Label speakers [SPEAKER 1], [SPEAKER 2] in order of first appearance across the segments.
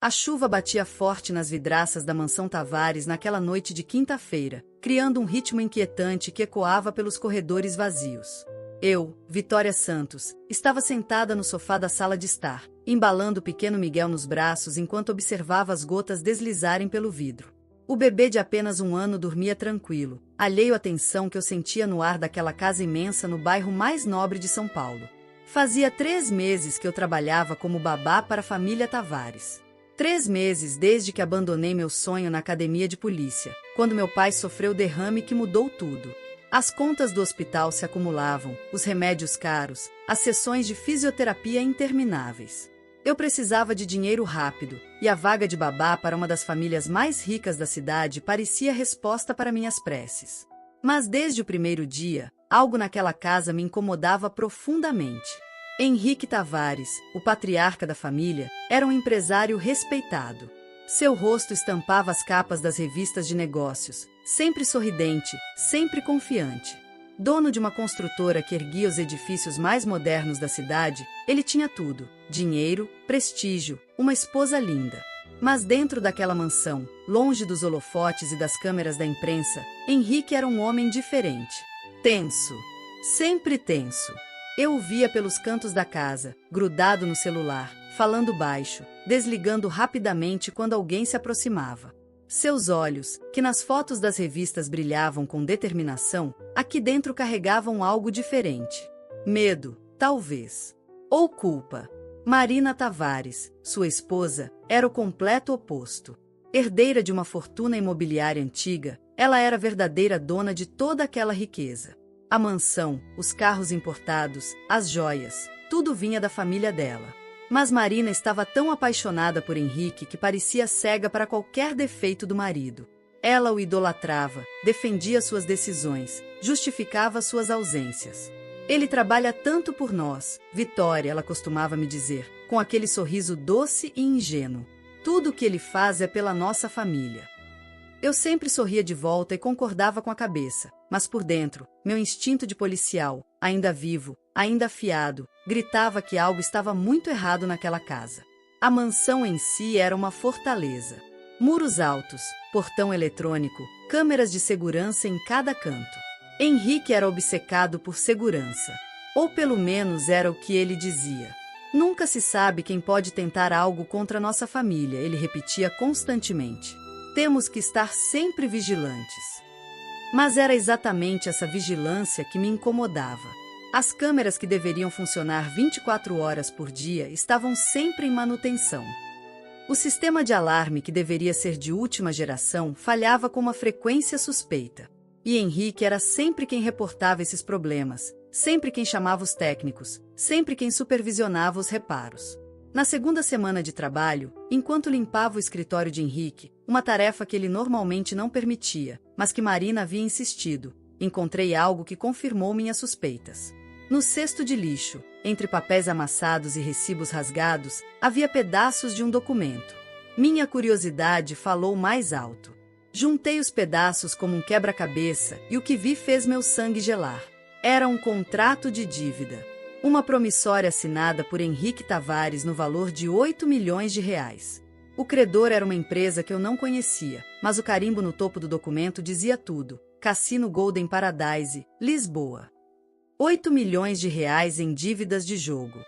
[SPEAKER 1] A chuva batia forte nas vidraças da mansão Tavares naquela noite de quinta-feira, criando um ritmo inquietante que ecoava pelos corredores vazios. Eu, Vitória Santos, estava sentada no sofá da sala de estar, embalando o pequeno Miguel nos braços enquanto observava as gotas deslizarem pelo vidro. O bebê de apenas 1 ano dormia tranquilo, alheio à tensão que eu sentia no ar daquela casa imensa no bairro mais nobre de São Paulo. Fazia 3 meses que eu trabalhava como babá para a família Tavares. 3 meses desde que abandonei meu sonho na academia de polícia, quando meu pai sofreu o derrame que mudou tudo. As contas do hospital se acumulavam, os remédios caros, as sessões de fisioterapia intermináveis. Eu precisava de dinheiro rápido, e a vaga de babá para uma das famílias mais ricas da cidade parecia a resposta para minhas preces. Mas desde o primeiro dia, algo naquela casa me incomodava profundamente. Henrique Tavares, o patriarca da família, era um empresário respeitado. Seu rosto estampava as capas das revistas de negócios, sempre sorridente, sempre confiante. Dono de uma construtora que erguia os edifícios mais modernos da cidade, ele tinha tudo: dinheiro, prestígio, uma esposa linda. Mas dentro daquela mansão, longe dos holofotes e das câmeras da imprensa, Henrique era um homem diferente. Tenso. Sempre tenso. Eu o via pelos cantos da casa, grudado no celular, falando baixo, desligando rapidamente quando alguém se aproximava. Seus olhos, que nas fotos das revistas brilhavam com determinação, aqui dentro carregavam algo diferente. Medo, talvez. Ou culpa. Marina Tavares, sua esposa, era o completo oposto. Herdeira de uma fortuna imobiliária antiga, ela era a verdadeira dona de toda aquela riqueza. A mansão, os carros importados, as joias, tudo vinha da família dela. Mas Marina estava tão apaixonada por Henrique que parecia cega para qualquer defeito do marido. Ela o idolatrava, defendia suas decisões, justificava suas ausências. Ele trabalha tanto por nós, Vitória, ela costumava me dizer, com aquele sorriso doce e ingênuo. Tudo o que ele faz é pela nossa família. Eu sempre sorria de volta e concordava com a cabeça, mas por dentro, meu instinto de policial, ainda vivo, ainda afiado, gritava que algo estava muito errado naquela casa. A mansão em si era uma fortaleza. Muros altos, portão eletrônico, câmeras de segurança em cada canto. Henrique era obcecado por segurança. Ou pelo menos era o que ele dizia. Nunca se sabe quem pode tentar algo contra nossa família, ele repetia constantemente. Temos que estar sempre vigilantes. Mas era exatamente essa vigilância que me incomodava. As câmeras que deveriam funcionar 24 horas por dia estavam sempre em manutenção. O sistema de alarme, que deveria ser de última geração, falhava com uma frequência suspeita. E Henrique era sempre quem reportava esses problemas, sempre quem chamava os técnicos, sempre quem supervisionava os reparos. Na segunda semana de trabalho, enquanto limpava o escritório de Henrique, uma tarefa que ele normalmente não permitia, mas que Marina havia insistido, encontrei algo que confirmou minhas suspeitas. No cesto de lixo, entre papéis amassados e recibos rasgados, havia pedaços de um documento. Minha curiosidade falou mais alto. Juntei os pedaços como um quebra-cabeça e o que vi fez meu sangue gelar. Era um contrato de dívida. Uma promissória assinada por Henrique Tavares no valor de 8 milhões de reais. O credor era uma empresa que eu não conhecia, mas o carimbo no topo do documento dizia tudo: Cassino Golden Paradise, Lisboa. 8 milhões de reais em dívidas de jogo.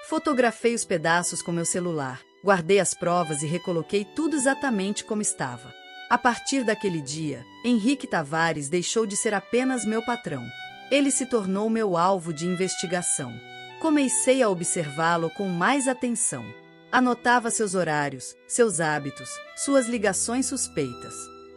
[SPEAKER 1] Fotografei os pedaços com meu celular, guardei as provas e recoloquei tudo exatamente como estava. A partir daquele dia, Henrique Tavares deixou de ser apenas meu patrão. Ele se tornou meu alvo de investigação. Comecei a observá-lo com mais atenção. Anotava seus horários, seus hábitos, suas ligações suspeitas.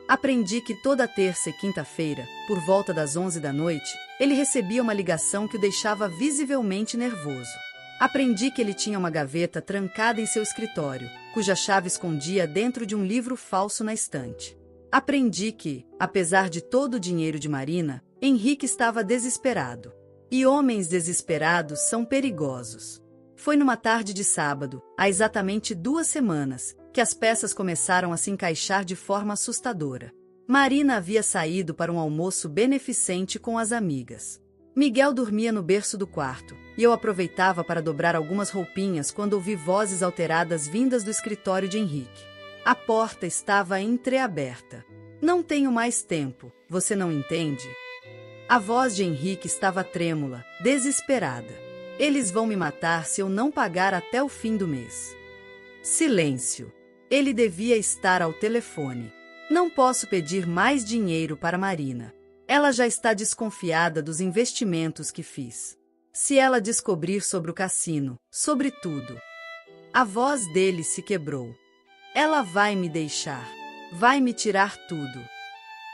[SPEAKER 1] Aprendi que toda terça e quinta-feira, por volta das 11 da noite, ele recebia uma ligação que o deixava visivelmente nervoso. Aprendi que ele tinha uma gaveta trancada em seu escritório, cuja chave escondia dentro de um livro falso na estante. Aprendi que, apesar de todo o dinheiro de Marina, Henrique estava desesperado. E homens desesperados são perigosos. Foi numa tarde de sábado, há exatamente 2 semanas, que as peças começaram a se encaixar de forma assustadora. Marina havia saído para um almoço beneficente com as amigas. Miguel dormia no berço do quarto, e eu aproveitava para dobrar algumas roupinhas quando ouvi vozes alteradas vindas do escritório de Henrique. A porta estava entreaberta. Não tenho mais tempo, você não entende? A voz de Henrique estava trêmula, desesperada. Eles vão me matar se eu não pagar até o fim do mês. Silêncio. Ele devia estar ao telefone. Não posso pedir mais dinheiro para Marina. Ela já está desconfiada dos investimentos que fiz. Se ela descobrir sobre o cassino, sobre tudo. A voz dele se quebrou. Ela vai me deixar. Vai me tirar tudo.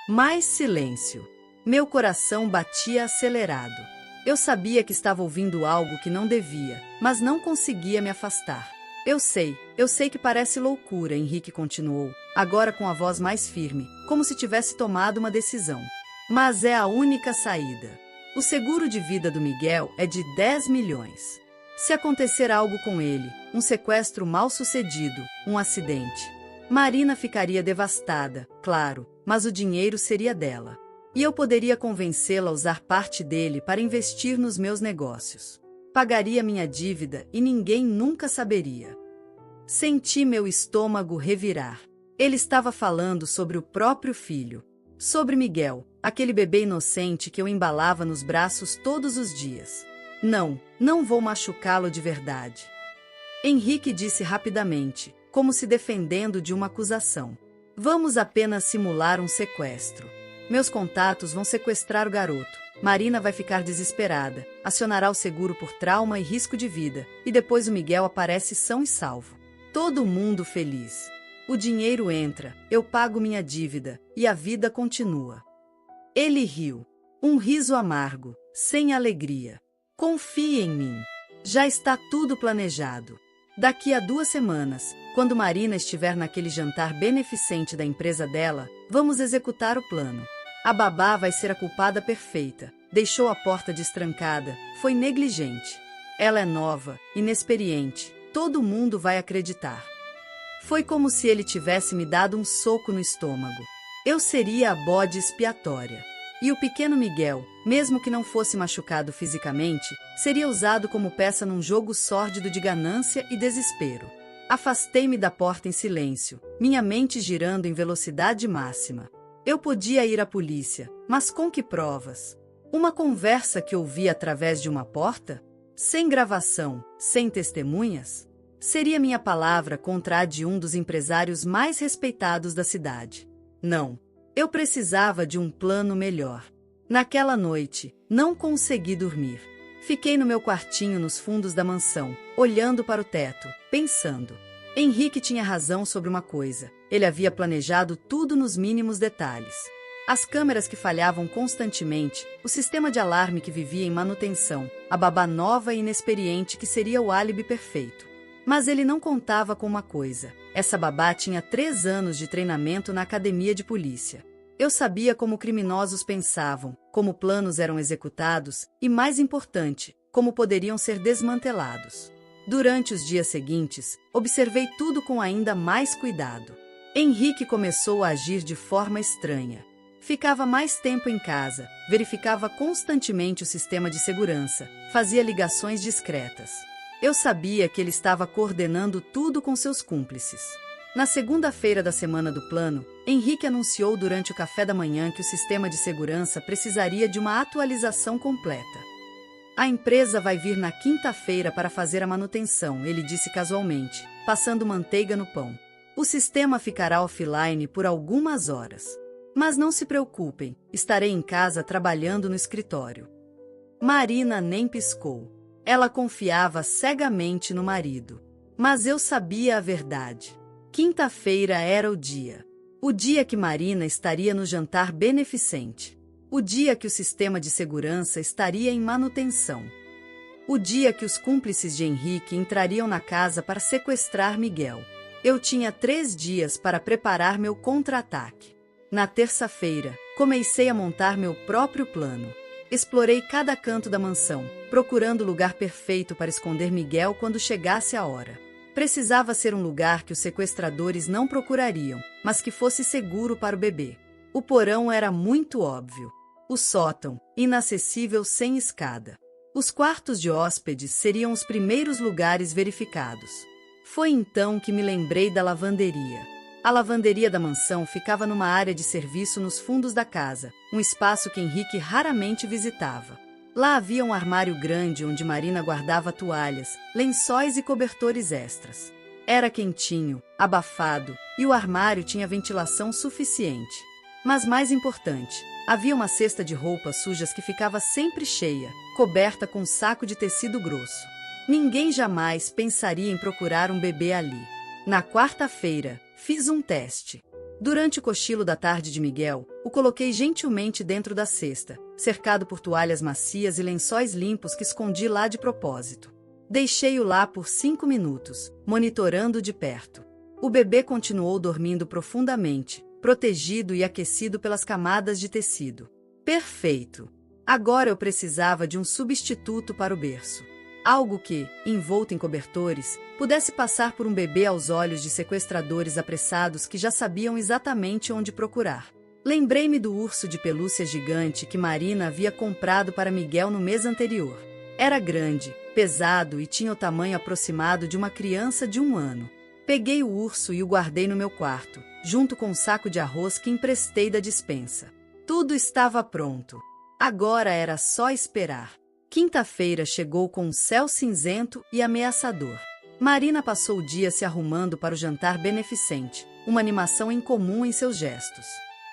[SPEAKER 1] Mais silêncio. Meu coração batia acelerado. Eu sabia que estava ouvindo algo que não devia, mas não conseguia me afastar. Eu sei que parece loucura, Henrique continuou, agora com a voz mais firme, como se tivesse tomado uma decisão. Mas é a única saída. O seguro de vida do Miguel é de 10 milhões. Se acontecer algo com ele, um sequestro mal sucedido, um acidente, Marina ficaria devastada, claro, mas o dinheiro seria dela. E eu poderia convencê-la a usar parte dele para investir nos meus negócios. Pagaria minha dívida e ninguém nunca saberia. Senti meu estômago revirar. Ele estava falando sobre o próprio filho. Sobre Miguel, aquele bebê inocente que eu embalava nos braços todos os dias. Não vou machucá-lo de verdade. Henrique disse rapidamente, como se defendendo de uma acusação. Vamos apenas simular um sequestro. Meus contatos vão sequestrar o garoto. Marina vai ficar desesperada, acionará o seguro por trauma e risco de vida, e depois o Miguel aparece são e salvo. Todo mundo feliz. O dinheiro entra, eu pago minha dívida, e a vida continua. Ele riu. Um riso amargo, sem alegria. Confie em mim. Já está tudo planejado. Daqui a 2 semanas, quando Marina estiver naquele jantar beneficente da empresa dela, vamos executar o plano. A babá vai ser a culpada perfeita. Deixou a porta destrancada, foi negligente. Ela é nova, inexperiente, todo mundo vai acreditar. Foi como se ele tivesse me dado um soco no estômago. Eu seria a bode expiatória. E o pequeno Miguel, mesmo que não fosse machucado fisicamente, seria usado como peça num jogo sórdido de ganância e desespero. Afastei-me da porta em silêncio, minha mente girando em velocidade máxima. Eu podia ir à polícia, mas com que provas? Uma conversa que ouvi através de uma porta? Sem gravação, sem testemunhas? Seria minha palavra contra a de um dos empresários mais respeitados da cidade. Não. Eu precisava de um plano melhor. Naquela noite, não consegui dormir. Fiquei no meu quartinho nos fundos da mansão, olhando para o teto, pensando. Henrique tinha razão sobre uma coisa. Ele havia planejado tudo nos mínimos detalhes. As câmeras que falhavam constantemente, o sistema de alarme que vivia em manutenção, a babá nova e inexperiente que seria o álibi perfeito. Mas ele não contava com uma coisa. Essa babá tinha 3 anos de treinamento na academia de polícia. Eu sabia como criminosos pensavam, como planos eram executados e, mais importante, como poderiam ser desmantelados. Durante os dias seguintes, observei tudo com ainda mais cuidado. Henrique começou a agir de forma estranha. Ficava mais tempo em casa, verificava constantemente o sistema de segurança, fazia ligações discretas. Eu sabia que ele estava coordenando tudo com seus cúmplices. Na segunda-feira da semana do plano, Henrique anunciou durante o café da manhã que o sistema de segurança precisaria de uma atualização completa. A empresa vai vir na quinta-feira para fazer a manutenção, ele disse casualmente, passando manteiga no pão. O sistema ficará offline por algumas horas. Mas não se preocupem, estarei em casa trabalhando no escritório. Marina nem piscou. Ela confiava cegamente no marido. Mas eu sabia a verdade. Quinta-feira era o dia. O dia que Marina estaria no jantar beneficente. O dia que o sistema de segurança estaria em manutenção. O dia que os cúmplices de Henrique entrariam na casa para sequestrar Miguel. Eu tinha 3 dias para preparar meu contra-ataque. Na terça-feira, comecei a montar meu próprio plano. Explorei cada canto da mansão, procurando o lugar perfeito para esconder Miguel quando chegasse a hora. Precisava ser um lugar que os sequestradores não procurariam, mas que fosse seguro para o bebê. O porão era muito óbvio. O sótão, inacessível sem escada. Os quartos de hóspedes seriam os primeiros lugares verificados. Foi então que me lembrei da lavanderia. A lavanderia da mansão ficava numa área de serviço nos fundos da casa, um espaço que Henrique raramente visitava. Lá havia um armário grande onde Marina guardava toalhas, lençóis e cobertores extras. Era quentinho, abafado, e o armário tinha ventilação suficiente. Mas mais importante, havia uma cesta de roupas sujas que ficava sempre cheia, coberta com um saco de tecido grosso. Ninguém jamais pensaria em procurar um bebê ali. Na quarta-feira, fiz um teste. Durante o cochilo da tarde de Miguel, o coloquei gentilmente dentro da cesta, cercado por toalhas macias e lençóis limpos que escondi lá de propósito. Deixei-o lá por 5 minutos, monitorando de perto. O bebê continuou dormindo profundamente, protegido e aquecido pelas camadas de tecido. Perfeito! Agora eu precisava de um substituto para o berço. Algo que, envolto em cobertores, pudesse passar por um bebê aos olhos de sequestradores apressados que já sabiam exatamente onde procurar. Lembrei-me do urso de pelúcia gigante que Marina havia comprado para Miguel no mês anterior. Era grande, pesado e tinha o tamanho aproximado de uma criança de 1 ano. Peguei o urso e o guardei no meu quarto, junto com um saco de arroz que emprestei da despensa. Tudo estava pronto. Agora era só esperar. Quinta-feira chegou com um céu cinzento e ameaçador. Marina passou o dia se arrumando para o jantar beneficente, uma animação incomum em seus gestos.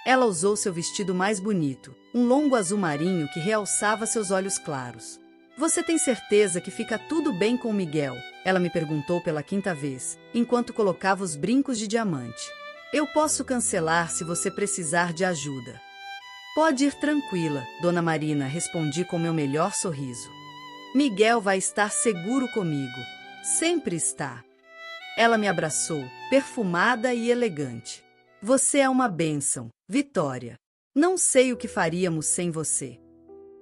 [SPEAKER 1] Ela usou seu vestido mais bonito, um longo azul marinho que realçava seus olhos claros. "Você tem certeza que fica tudo bem com Miguel?" Ela me perguntou pela 5ª vez, enquanto colocava os brincos de diamante. "Eu posso cancelar se você precisar de ajuda." "Pode ir tranquila, Dona Marina", respondi com meu melhor sorriso. "Miguel vai estar seguro comigo. Sempre está." Ela me abraçou, perfumada e elegante. "Você é uma bênção, Vitória. Não sei o que faríamos sem você."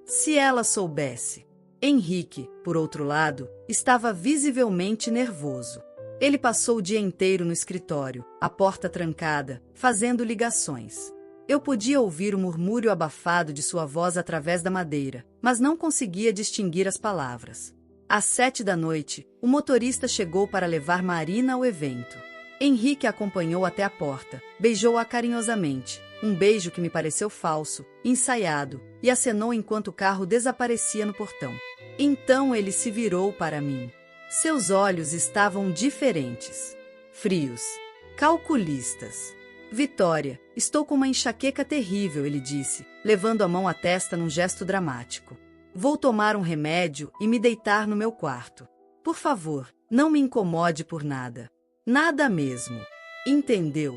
[SPEAKER 1] Se ela soubesse. Henrique, por outro lado, estava visivelmente nervoso. Ele passou o dia inteiro no escritório, a porta trancada, fazendo ligações. Eu podia ouvir o murmúrio abafado de sua voz através da madeira, mas não conseguia distinguir as palavras. Às 7 da noite, o motorista chegou para levar Marina ao evento. Henrique a acompanhou até a porta, beijou-a carinhosamente, um beijo que me pareceu falso, ensaiado, e acenou enquanto o carro desaparecia no portão. Então ele se virou para mim. Seus olhos estavam diferentes, frios, calculistas. "Vitória, estou com uma enxaqueca terrível", ele disse, levando a mão à testa num gesto dramático. "Vou tomar um remédio e me deitar no meu quarto. Por favor, não me incomode por nada." "Nada mesmo. Entendeu?"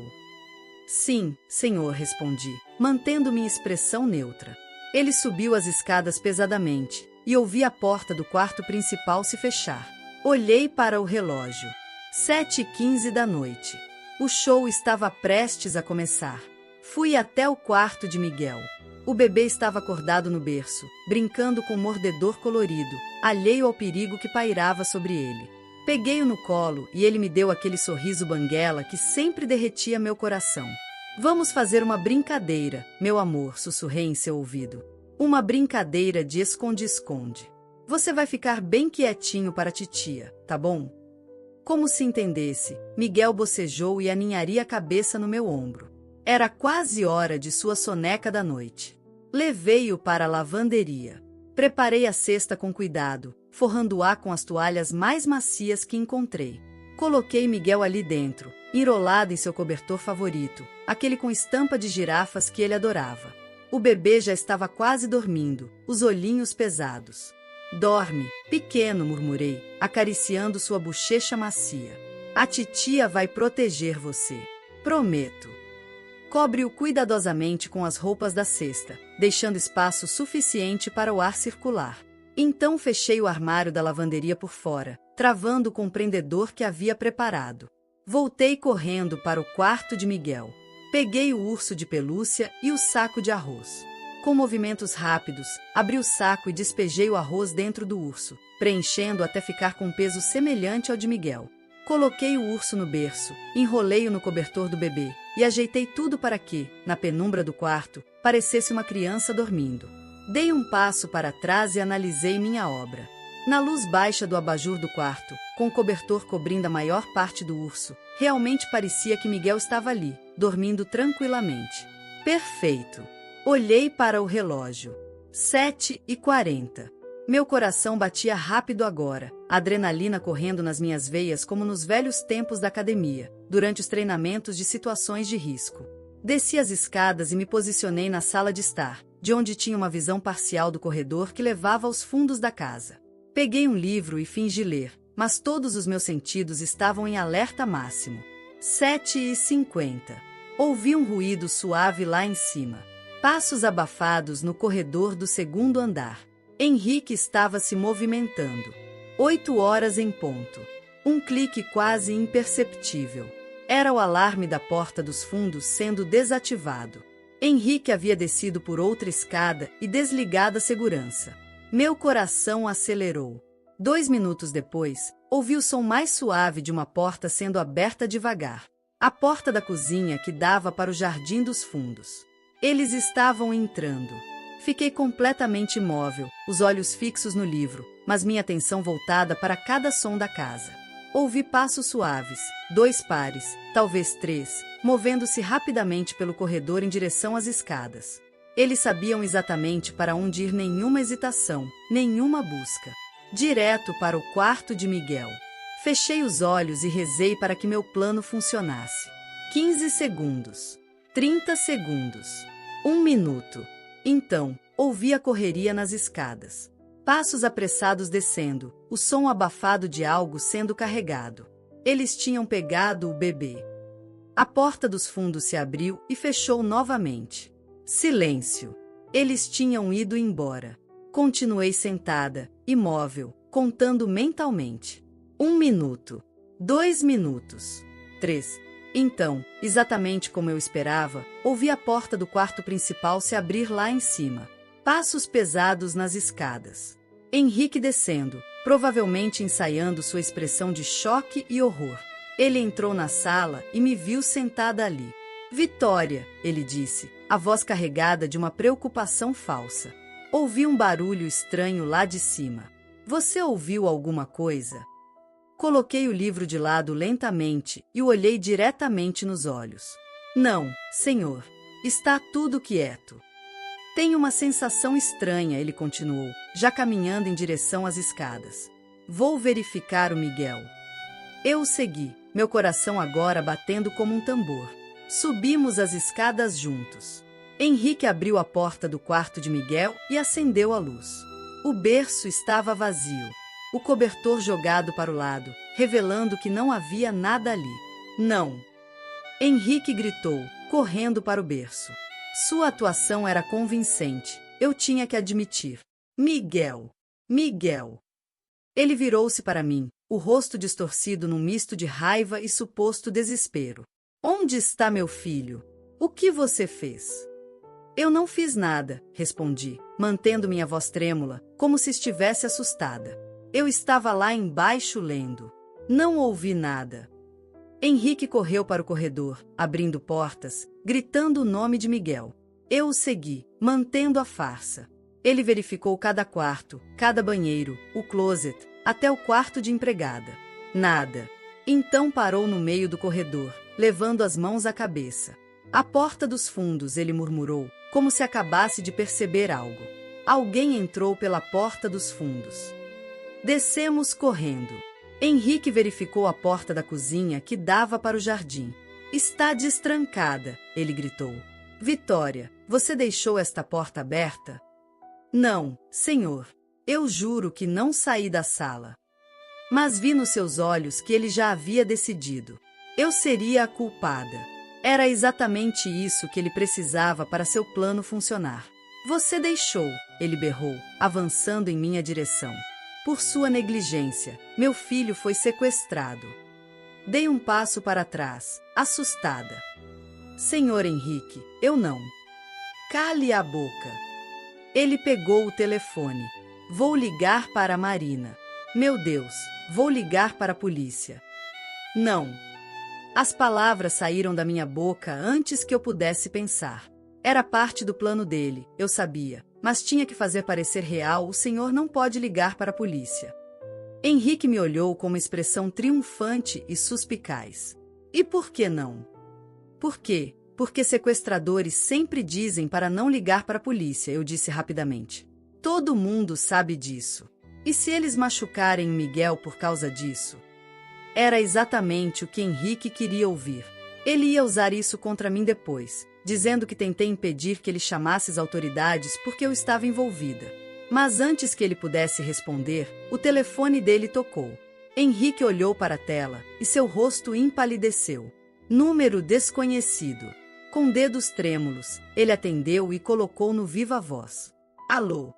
[SPEAKER 1] "Sim, senhor", respondi, mantendo minha expressão neutra. Ele subiu as escadas pesadamente e ouvi a porta do quarto principal se fechar. Olhei para o relógio. 7h15 da noite. O show estava prestes a começar. Fui até o quarto de Miguel. O bebê estava acordado no berço, brincando com um mordedor colorido, alheio ao perigo que pairava sobre ele. Peguei-o no colo e ele me deu aquele sorriso banguela que sempre derretia meu coração. "Vamos fazer uma brincadeira, meu amor", sussurrei em seu ouvido. "Uma brincadeira de esconde-esconde. Você vai ficar bem quietinho para a titia, tá bom?" Como se entendesse, Miguel bocejou e aninharia a cabeça no meu ombro. Era quase hora de sua soneca da noite. Levei-o para a lavanderia. Preparei a cesta com cuidado, forrando-a com as toalhas mais macias que encontrei. Coloquei Miguel ali dentro, enrolado em seu cobertor favorito, aquele com estampa de girafas que ele adorava. O bebê já estava quase dormindo, os olhinhos pesados. "Dorme, pequeno", murmurei, acariciando sua bochecha macia. "A titia vai proteger você. Prometo." Cobre-o cuidadosamente com as roupas da cesta, deixando espaço suficiente para o ar circular. Então fechei o armário da lavanderia por fora, travando com o prendedor que havia preparado. Voltei correndo para o quarto de Miguel. Peguei o urso de pelúcia e o saco de arroz. Com movimentos rápidos, abri o saco e despejei o arroz dentro do urso, preenchendo até ficar com um peso semelhante ao de Miguel. Coloquei o urso no berço, enrolei-o no cobertor do bebê e ajeitei tudo para que, na penumbra do quarto, parecesse uma criança dormindo. Dei um passo para trás e analisei minha obra. Na luz baixa do abajur do quarto, com o cobertor cobrindo a maior parte do urso, realmente parecia que Miguel estava ali, dormindo tranquilamente. Perfeito! Olhei para o relógio. 7h40. Meu coração batia rápido agora, a adrenalina correndo nas minhas veias como nos velhos tempos da academia, durante os treinamentos de situações de risco. Desci as escadas e me posicionei na sala de estar, de onde tinha uma visão parcial do corredor que levava aos fundos da casa. Peguei um livro e fingi ler, mas todos os meus sentidos estavam em alerta máximo. 7h50. Ouvi um ruído suave lá em cima. Passos abafados no corredor do segundo andar. Henrique estava se movimentando. 8h em ponto. Um clique quase imperceptível. Era o alarme da porta dos fundos sendo desativado. Henrique havia descido por outra escada e desligado a segurança. Meu coração acelerou. 2 minutos depois, ouvi o som mais suave de uma porta sendo aberta devagar. A porta da cozinha que dava para o jardim dos fundos. Eles estavam entrando. Fiquei completamente imóvel, os olhos fixos no livro, mas minha atenção voltada para cada som da casa. Ouvi passos suaves, 2 pares, talvez 3, movendo-se rapidamente pelo corredor em direção às escadas. Eles sabiam exatamente para onde ir, nenhuma hesitação, nenhuma busca. Direto para o quarto de Miguel. Fechei os olhos e rezei para que meu plano funcionasse. 15 segundos. 30 segundos. 1 minuto. Então, ouvi a correria nas escadas. Passos apressados descendo, o som abafado de algo sendo carregado. Eles tinham pegado o bebê. A porta dos fundos se abriu e fechou novamente. Silêncio. Eles tinham ido embora. Continuei sentada, imóvel, contando mentalmente. 1 minuto. 2 minutos. 3. Então, exatamente como eu esperava, ouvi a porta do quarto principal se abrir lá em cima. Passos pesados nas escadas. Henrique descendo, provavelmente ensaiando sua expressão de choque e horror. Ele entrou na sala e me viu sentada ali. Vitória, ele disse, a voz carregada de uma preocupação falsa. Ouvi um barulho estranho lá de cima. Você ouviu alguma coisa? Coloquei o livro de lado lentamente e o olhei diretamente nos olhos. Não, senhor. Está tudo quieto. Tenho uma sensação estranha, ele continuou, já caminhando em direção às escadas. Vou verificar o Miguel. Eu o segui, meu coração agora batendo como um tambor. Subimos as escadas juntos. Henrique abriu a porta do quarto de Miguel e acendeu a luz. O berço estava vazio. O cobertor jogado para o lado, revelando que não havia nada ali. Não! Henrique gritou, correndo para o berço. Sua atuação era convincente, eu tinha que admitir. Miguel! Miguel! Ele virou-se para mim, o rosto distorcido num misto de raiva e suposto desespero. Onde está meu filho? O que você fez? Eu não fiz nada, respondi, mantendo minha voz trêmula, como se estivesse assustada. Eu estava lá embaixo lendo. Não ouvi nada. Henrique correu para o corredor, abrindo portas, gritando o nome de Miguel. Eu o segui, mantendo a farsa. Ele verificou cada quarto, cada banheiro, o closet, até o quarto de empregada. Nada. Então parou no meio do corredor, levando as mãos à cabeça. A porta dos fundos, ele murmurou, como se acabasse de perceber algo. Alguém entrou pela porta dos fundos. Descemos correndo. Henrique verificou a porta da cozinha que dava para o jardim. Está destrancada, ele gritou. Vitória, você deixou esta porta aberta? Não, senhor. Eu juro que não saí da sala. Mas vi nos seus olhos que ele já havia decidido. Eu seria a culpada. Era exatamente isso que ele precisava para seu plano funcionar. Você deixou, ele berrou, avançando em minha direção. Por sua negligência, meu filho foi sequestrado. Dei um passo para trás, assustada. Senhor Henrique, eu não. Cale a boca. Ele pegou o telefone. Vou ligar para a Marina. Meu Deus, vou ligar para a polícia. Não. As palavras saíram da minha boca antes que eu pudesse pensar. Era parte do plano dele, eu sabia, mas tinha que fazer parecer real. O senhor não pode ligar para a polícia. Henrique me olhou com uma expressão triunfante e suspicaz. E por que não? Por quê? Porque sequestradores sempre dizem para não ligar para a polícia, eu disse rapidamente. Todo mundo sabe disso. E se eles machucarem o Miguel por causa disso? Era exatamente o que Henrique queria ouvir. Ele ia usar isso contra mim depois, dizendo que tentei impedir que ele chamasse as autoridades porque eu estava envolvida. Mas antes que ele pudesse responder, o telefone dele tocou. Henrique olhou para a tela e seu rosto empalideceu. Número desconhecido. Com dedos trêmulos, ele atendeu e colocou no viva voz. Alô?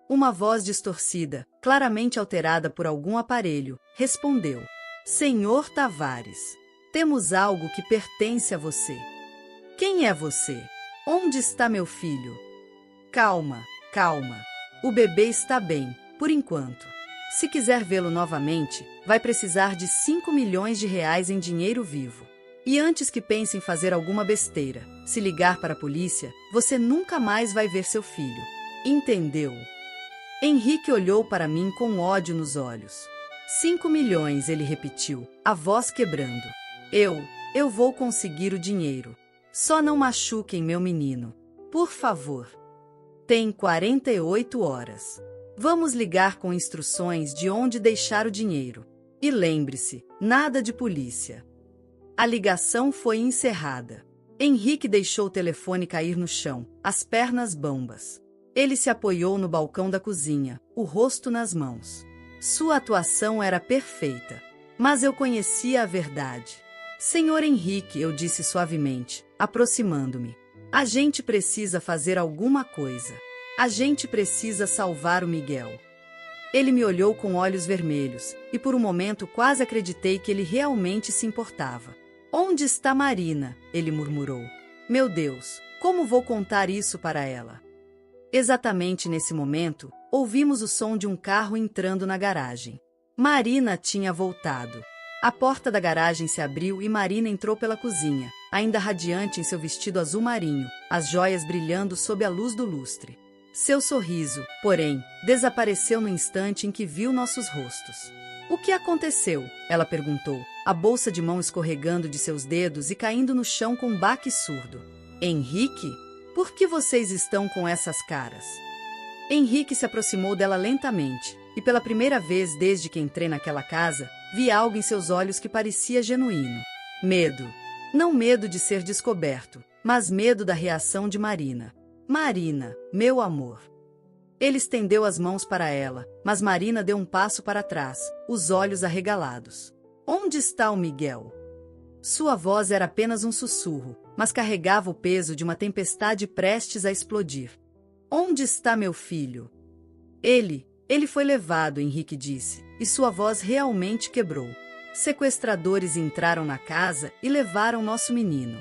[SPEAKER 1] Uma voz distorcida, claramente alterada por algum aparelho, respondeu. Senhor Tavares, temos algo que pertence a você. Quem é você? Onde está meu filho? Calma, calma. O bebê está bem, por enquanto. Se quiser vê-lo novamente, vai precisar de 5 milhões de reais em dinheiro vivo. E antes que pense em fazer alguma besteira, se ligar para a polícia, você nunca mais vai ver seu filho. Entendeu? Henrique olhou para mim com ódio nos olhos. 5 milhões, ele repetiu, a voz quebrando. Eu vou conseguir o dinheiro. Só não machuquem meu menino. Por favor. Tem 48 horas. Vamos ligar com instruções de onde deixar o dinheiro. E lembre-se, nada de polícia. A ligação foi encerrada. Henrique deixou o telefone cair no chão, as pernas bambas. Ele se apoiou no balcão da cozinha, o rosto nas mãos. Sua atuação era perfeita. Mas eu conhecia a verdade. Senhor Henrique, eu disse suavemente, aproximando-me. A gente precisa fazer alguma coisa. A gente precisa salvar o Miguel. Ele me olhou com olhos vermelhos, e por um momento quase acreditei que ele realmente se importava. Onde está Marina? Ele murmurou. Meu Deus, como vou contar isso para ela? Exatamente nesse momento, ouvimos o som de um carro entrando na garagem. Marina tinha voltado. A porta da garagem se abriu e Marina entrou pela cozinha, ainda radiante em seu vestido azul marinho, as joias brilhando sob a luz do lustre. Seu sorriso, porém, desapareceu no instante em que viu nossos rostos. O que aconteceu? Ela perguntou, a bolsa de mão escorregando de seus dedos e caindo no chão com um baque surdo. Henrique? Por que vocês estão com essas caras? Henrique se aproximou dela lentamente, e pela primeira vez desde que entrei naquela casa, vi algo em seus olhos que parecia genuíno. Medo. Não medo de ser descoberto, mas medo da reação de Marina. Marina, meu amor. Ele estendeu as mãos para ela, mas Marina deu um passo para trás, os olhos arregalados. Onde está o Miguel? Sua voz era apenas um sussurro, mas carregava o peso de uma tempestade prestes a explodir. Onde está meu filho? Ele foi levado, Henrique disse, e sua voz realmente quebrou. Sequestradores entraram na casa e levaram nosso menino.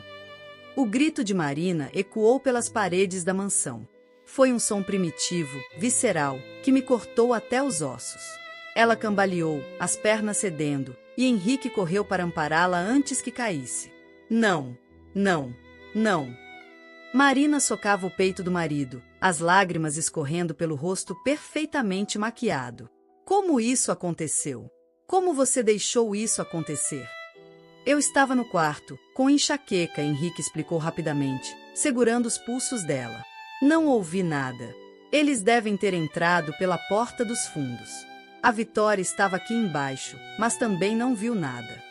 [SPEAKER 1] O grito de Marina ecoou pelas paredes da mansão. Foi um som primitivo, visceral, que me cortou até os ossos. Ela cambaleou, as pernas cedendo, e Henrique correu para ampará-la antes que caísse. Não, não, não. Marina socava o peito do marido, as lágrimas escorrendo pelo rosto perfeitamente maquiado. Como isso aconteceu? Como você deixou isso acontecer? Eu estava no quarto, com enxaqueca, Henrique explicou rapidamente, segurando os pulsos dela. Não ouvi nada. Eles devem ter entrado pela porta dos fundos. A Vitória estava aqui embaixo, mas também não viu nada.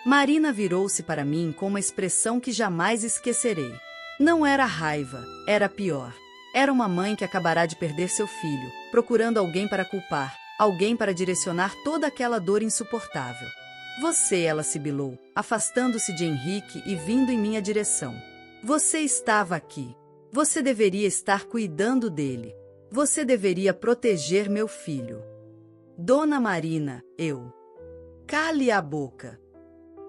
[SPEAKER 1] Marina virou-se para mim com uma expressão que jamais esquecerei. Não era raiva, era pior. Era uma mãe que acabará de perder seu filho, procurando alguém para culpar, alguém para direcionar toda aquela dor insuportável. Você, ela sibilou, afastando-se de Henrique e vindo em minha direção. Você estava aqui. Você deveria estar cuidando dele. Você deveria proteger meu filho. Dona Marina, eu. Cale a boca.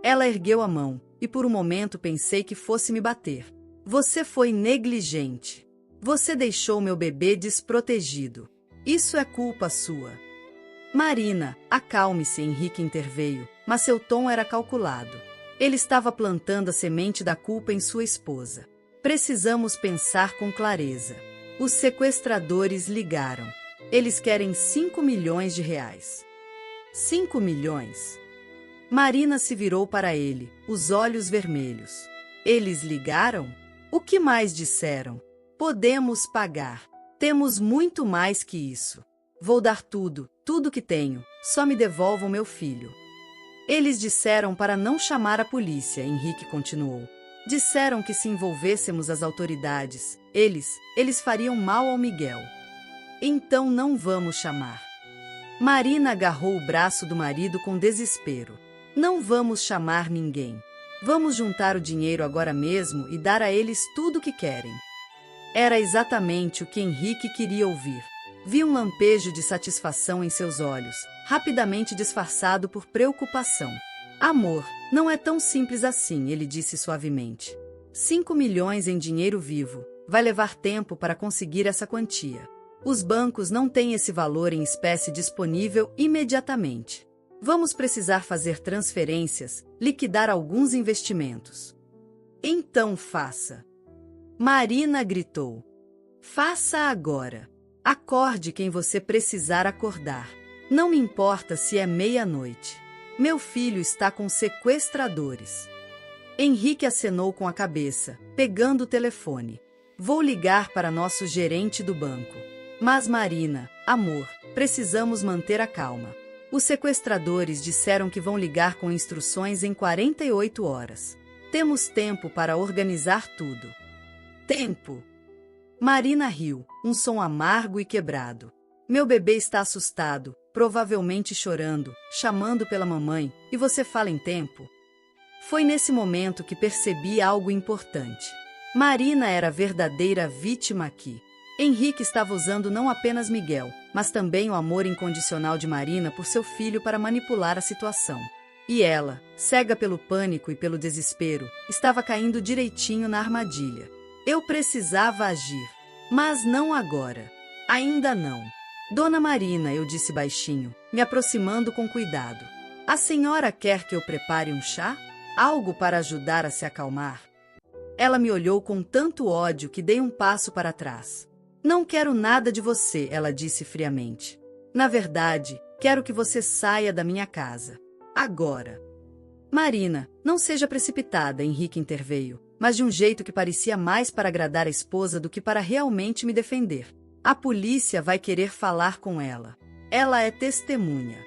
[SPEAKER 1] Ela ergueu a mão, e por um momento pensei que fosse me bater. Você foi negligente. Você deixou meu bebê desprotegido. Isso é culpa sua. Marina, acalme-se, Henrique interveio, mas seu tom era calculado. Ele estava plantando a semente da culpa em sua esposa. Precisamos pensar com clareza. Os sequestradores ligaram. Eles querem 5 milhões de reais. 5 milhões? Marina se virou para ele, os olhos vermelhos. Eles ligaram? O que mais disseram? Podemos pagar. Temos muito mais que isso. Vou dar tudo, tudo que tenho. Só me devolvam meu filho. Eles disseram para não chamar a polícia, Henrique continuou. Disseram que se envolvêssemos as autoridades, eles fariam mal ao Miguel. Então não vamos chamar. Marina agarrou o braço do marido com desespero. Não vamos chamar ninguém. Vamos juntar o dinheiro agora mesmo e dar a eles tudo o que querem. Era exatamente o que Henrique queria ouvir. Vi um lampejo de satisfação em seus olhos, rapidamente disfarçado por preocupação. Amor, não é tão simples assim, ele disse suavemente. 5 milhões em dinheiro vivo. Vai levar tempo para conseguir essa quantia. Os bancos não têm esse valor em espécie disponível imediatamente. Vamos precisar fazer transferências, liquidar alguns investimentos. Então faça. Marina gritou. Faça agora. Acorde quem você precisar acordar. Não me importa se é meia-noite. Meu filho está com sequestradores. Henrique acenou com a cabeça, pegando o telefone. Vou ligar para nosso gerente do banco. Mas Marina, amor, precisamos manter a calma. Os sequestradores disseram que vão ligar com instruções em 48 horas. Temos tempo para organizar tudo. Tempo! Marina riu, um som amargo e quebrado. Meu bebê está assustado, provavelmente chorando, chamando pela mamãe, e você fala em tempo? Foi nesse momento que percebi algo importante. Marina era a verdadeira vítima aqui. Henrique estava usando não apenas Miguel, mas também o amor incondicional de Marina por seu filho para manipular a situação. E ela, cega pelo pânico e pelo desespero, estava caindo direitinho na armadilha. Eu precisava agir. Mas não agora. Ainda não. Dona Marina, eu disse baixinho, me aproximando com cuidado. A senhora quer que eu prepare um chá? Algo para ajudar a se acalmar? Ela me olhou com tanto ódio que dei um passo para trás. Não quero nada de você, ela disse friamente. Na verdade, quero que você saia da minha casa. Agora. Marina, não seja precipitada, Henrique interveio, mas de um jeito que parecia mais para agradar a esposa do que para realmente me defender. A polícia vai querer falar com ela. Ela é testemunha.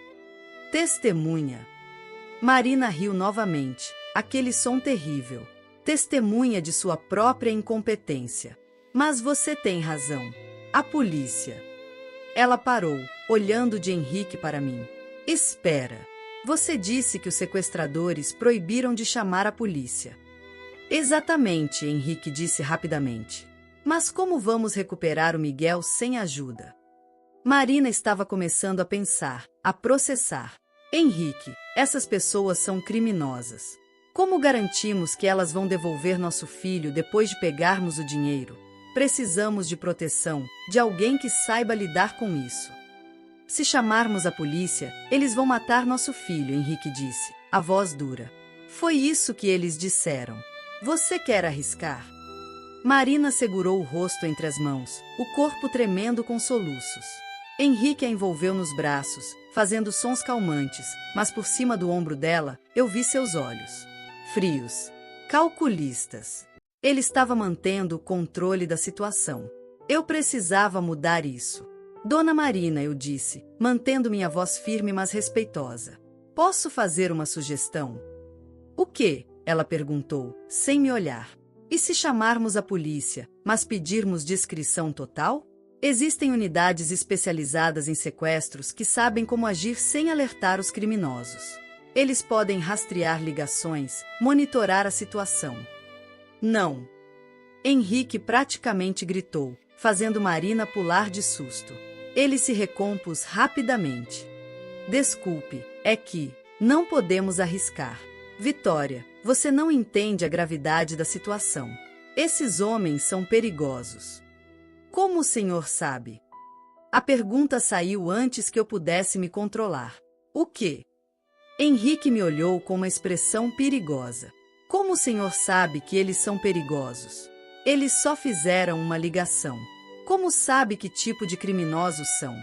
[SPEAKER 1] Testemunha. Marina riu novamente, aquele som terrível. Testemunha de sua própria incompetência. Mas você tem razão. A polícia. Ela parou, olhando de Henrique para mim. Espera. Você disse que os sequestradores proibiram de chamar a polícia. Exatamente, Henrique disse rapidamente. Mas como vamos recuperar o Miguel sem ajuda? Marina estava começando a pensar, a processar. Henrique, essas pessoas são criminosas. Como garantimos que elas vão devolver nosso filho depois de pegarmos o dinheiro? Precisamos de proteção, de alguém que saiba lidar com isso. Se chamarmos a polícia, eles vão matar nosso filho, Henrique disse, a voz dura. Foi isso que eles disseram. Você quer arriscar? Marina segurou o rosto entre as mãos, o corpo tremendo com soluços. Henrique a envolveu nos braços, fazendo sons calmantes, mas por cima do ombro dela, eu vi seus olhos. Frios. Calculistas. Ele estava mantendo o controle da situação. Eu precisava mudar isso. Dona Marina, eu disse, mantendo minha voz firme mas respeitosa. Posso fazer uma sugestão? O quê? Ela perguntou, sem me olhar. E se chamarmos a polícia, mas pedirmos discrição total? Existem unidades especializadas em sequestros que sabem como agir sem alertar os criminosos. Eles podem rastrear ligações, monitorar a situação. Não. Henrique praticamente gritou, fazendo Marina pular de susto. Ele se recompôs rapidamente. Desculpe, é que não podemos arriscar. Vitória, você não entende a gravidade da situação. Esses homens são perigosos. Como o senhor sabe? A pergunta saiu antes que eu pudesse me controlar. O quê? Henrique me olhou com uma expressão perigosa. Como o senhor sabe que eles são perigosos? Eles só fizeram uma ligação. Como sabe que tipo de criminosos são?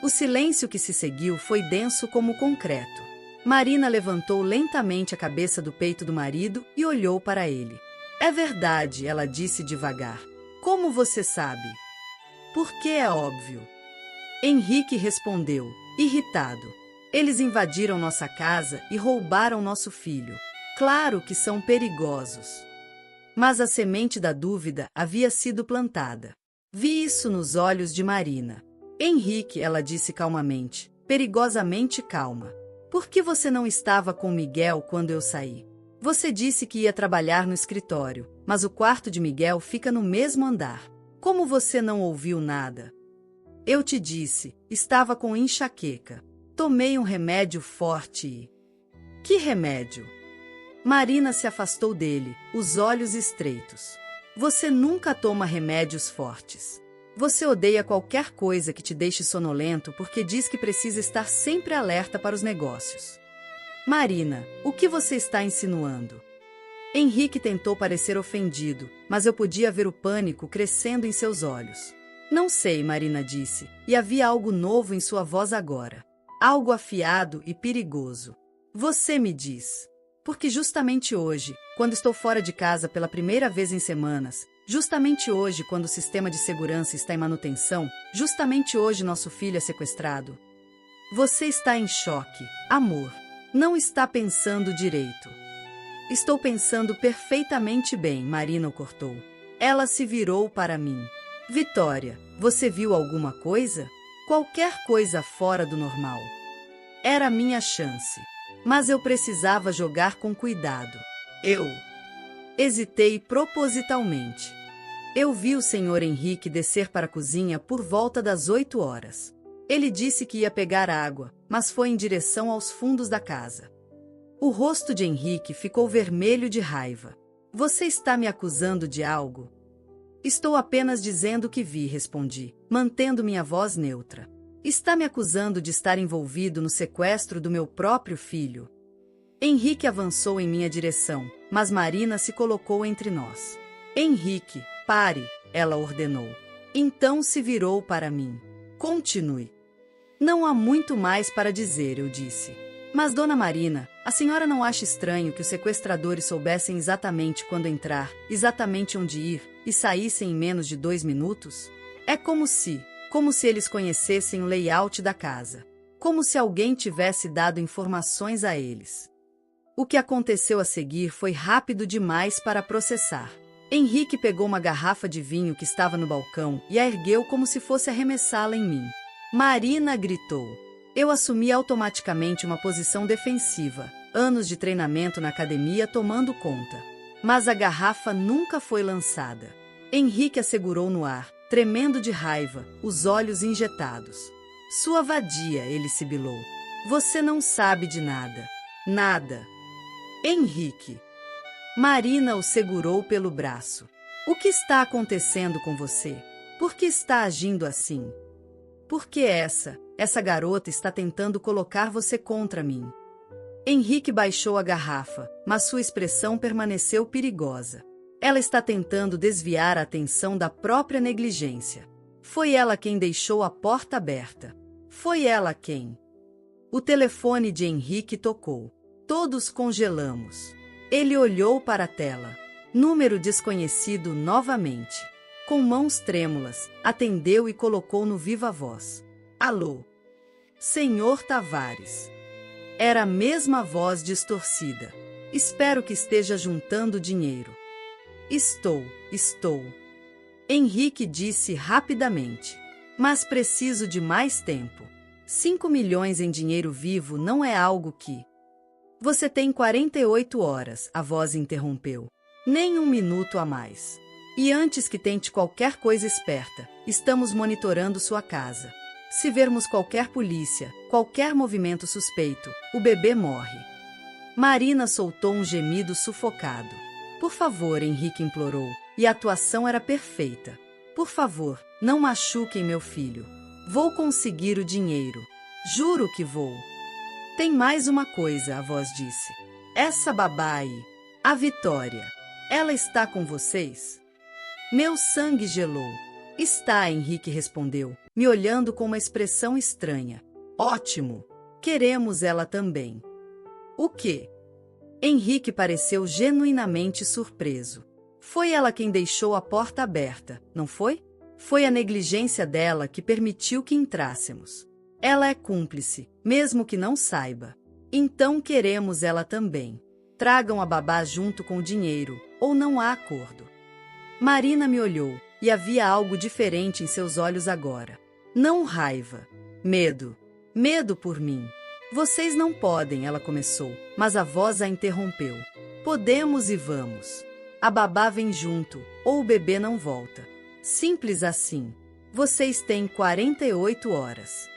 [SPEAKER 1] O silêncio que se seguiu foi denso como concreto. Marina levantou lentamente a cabeça do peito do marido e olhou para ele. É verdade, ela disse devagar. Como você sabe? Porque é óbvio. Henrique respondeu, irritado. Eles invadiram nossa casa e roubaram nosso filho. Claro que são perigosos. Mas a semente da dúvida havia sido plantada. Vi isso nos olhos de Marina. Henrique, ela disse calmamente, perigosamente calma. Por que você não estava com Miguel quando eu saí? Você disse que ia trabalhar no escritório, mas o quarto de Miguel fica no mesmo andar. Como você não ouviu nada? Eu te disse, estava com enxaqueca. Tomei um remédio forte e... Que remédio? Marina se afastou dele, os olhos estreitos. Você nunca toma remédios fortes. Você odeia qualquer coisa que te deixe sonolento porque diz que precisa estar sempre alerta para os negócios. Marina, o que você está insinuando? Henrique tentou parecer ofendido, mas eu podia ver o pânico crescendo em seus olhos. Não sei, Marina disse, e havia algo novo em sua voz agora. Algo afiado e perigoso. Você me diz. Porque justamente hoje, quando estou fora de casa pela primeira vez em semanas, justamente hoje, quando o sistema de segurança está em manutenção, justamente hoje nosso filho é sequestrado. Você está em choque, amor. Não está pensando direito. Estou pensando perfeitamente bem, Marina o cortou. Ela se virou para mim. Vitória, você viu alguma coisa? Qualquer coisa fora do normal. Era a minha chance. Mas eu precisava jogar com cuidado. Eu hesitei propositalmente. Eu vi o senhor Henrique descer para a cozinha por volta das 8 horas. Ele disse que ia pegar água, mas foi em direção aos fundos da casa. O rosto de Henrique ficou vermelho de raiva. Você está me acusando de algo? Estou apenas dizendo o que vi, respondi, mantendo minha voz neutra. Está me acusando de estar envolvido no sequestro do meu próprio filho. Henrique avançou em minha direção, mas Marina se colocou entre nós. Henrique, pare, ela ordenou. Então se virou para mim. Continue. Não há muito mais para dizer, eu disse. Mas, dona Marina, a senhora não acha estranho que os sequestradores soubessem exatamente quando entrar, exatamente onde ir, e saíssem em menos de 2 minutos? É como se eles conhecessem o layout da casa. Como se alguém tivesse dado informações a eles. O que aconteceu a seguir foi rápido demais para processar. Henrique pegou uma garrafa de vinho que estava no balcão e a ergueu como se fosse arremessá-la em mim. Marina gritou. Eu assumi automaticamente uma posição defensiva, anos de treinamento na academia tomando conta. Mas a garrafa nunca foi lançada. Henrique a segurou no ar, tremendo de raiva, os olhos injetados. Sua vadia, ele sibilou. Você não sabe de nada. Nada. Henrique. Marina o segurou pelo braço. O que está acontecendo com você? Por que está agindo assim? Porque essa garota está tentando colocar você contra mim. Henrique baixou a garrafa, mas sua expressão permaneceu perigosa. Ela está tentando desviar a atenção da própria negligência. Foi ela quem deixou a porta aberta. Foi ela quem. O telefone de Henrique tocou. Todos congelamos. Ele olhou para a tela. Número desconhecido novamente. Com mãos trêmulas, atendeu e colocou no viva voz. Alô? Senhor Tavares. Era a mesma voz distorcida. Espero que esteja juntando dinheiro. Estou. Henrique disse rapidamente. Mas preciso de mais tempo. 5 milhões em dinheiro vivo não é algo que... Você tem 48 horas, a voz interrompeu. Nem 1 minuto a mais. E antes que tente qualquer coisa esperta, estamos monitorando sua casa. Se vermos qualquer polícia, qualquer movimento suspeito, o bebê morre. Marina soltou um gemido sufocado. Por favor, Henrique implorou, e a atuação era perfeita. Por favor, não machuquem meu filho. Vou conseguir o dinheiro. Juro que vou. Tem mais uma coisa, a voz disse. Essa babá aí, a Vitória, ela está com vocês? Meu sangue gelou. Está, Henrique respondeu, me olhando com uma expressão estranha. Ótimo! Queremos ela também. O quê? Henrique pareceu genuinamente surpreso. Foi ela quem deixou a porta aberta, não foi? Foi a negligência dela que permitiu que entrássemos. Ela é cúmplice, mesmo que não saiba. Então queremos ela também. Tragam a babá junto com o dinheiro, ou não há acordo. Marina me olhou, e havia algo diferente em seus olhos agora. Não raiva. Medo. Medo por mim. Vocês não podem, ela começou, mas a voz a interrompeu. Podemos e vamos. A babá vem junto, ou o bebê não volta. Simples assim. Vocês têm 48 horas.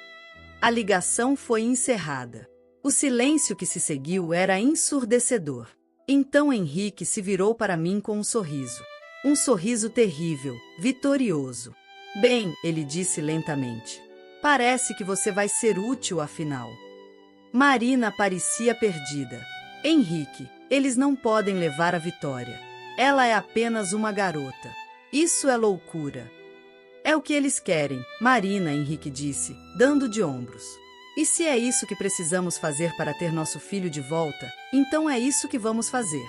[SPEAKER 1] A ligação foi encerrada. O silêncio que se seguiu era ensurdecedor. Então Henrique se virou para mim com um sorriso. Um sorriso terrível, vitorioso. Bem, ele disse lentamente. Parece que você vai ser útil afinal. Marina parecia perdida. Henrique, eles não podem levar a Vitória. Ela é apenas uma garota. Isso é loucura. É o que eles querem, Marina, Henrique disse, dando de ombros. E se é isso que precisamos fazer para ter nosso filho de volta, então é isso que vamos fazer.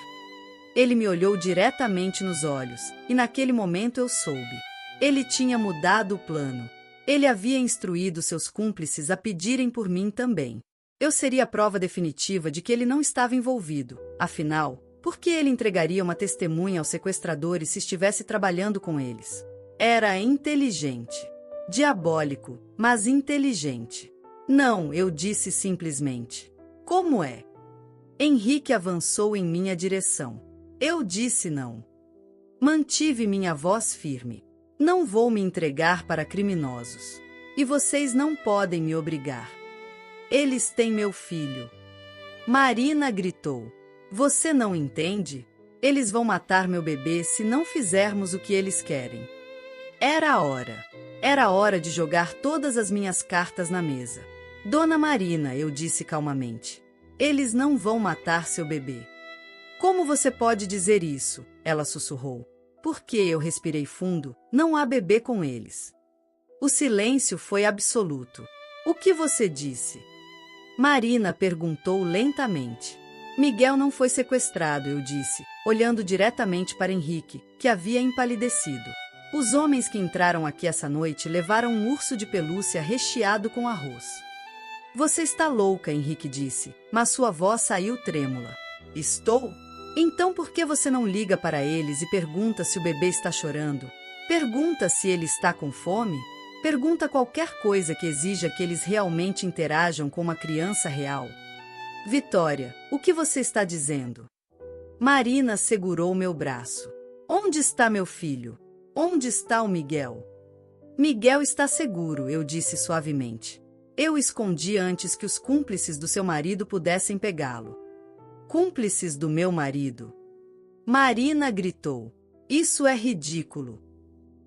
[SPEAKER 1] Ele me olhou diretamente nos olhos, e naquele momento eu soube. Ele tinha mudado o plano. Ele havia instruído seus cúmplices a pedirem por mim também. Eu seria a prova definitiva de que ele não estava envolvido. Afinal, por que ele entregaria uma testemunha aos sequestradores se estivesse trabalhando com eles? Era inteligente. Diabólico, mas inteligente. Não, eu disse simplesmente. Como é? Henrique avançou em minha direção. Eu disse não. Mantive minha voz firme. Não vou me entregar para criminosos. E vocês não podem me obrigar. Eles têm meu filho. Marina gritou. Você não entende? Eles vão matar meu bebê se não fizermos o que eles querem. Era a hora. Era a hora de jogar todas as minhas cartas na mesa. Dona Marina, eu disse calmamente. Eles não vão matar seu bebê. Como você pode dizer isso? Ela sussurrou. Porque eu respirei fundo, não há bebê com eles. O silêncio foi absoluto. O que você disse? Marina perguntou lentamente. Miguel não foi sequestrado, eu disse, olhando diretamente para Henrique, que havia empalidecido. Os homens que entraram aqui essa noite levaram um urso de pelúcia recheado com arroz. Você está louca, Henrique disse, mas sua voz saiu trêmula. Estou? Então por que você não liga para eles e pergunta se o bebê está chorando? Pergunta se ele está com fome? Pergunta qualquer coisa que exija que eles realmente interajam com uma criança real. Vitória, o que você está dizendo? Marina segurou meu braço. Onde está meu filho? Onde está o Miguel? Miguel está seguro, eu disse suavemente. Eu o escondi antes que os cúmplices do seu marido pudessem pegá-lo. Cúmplices do meu marido? Marina gritou. Isso é ridículo.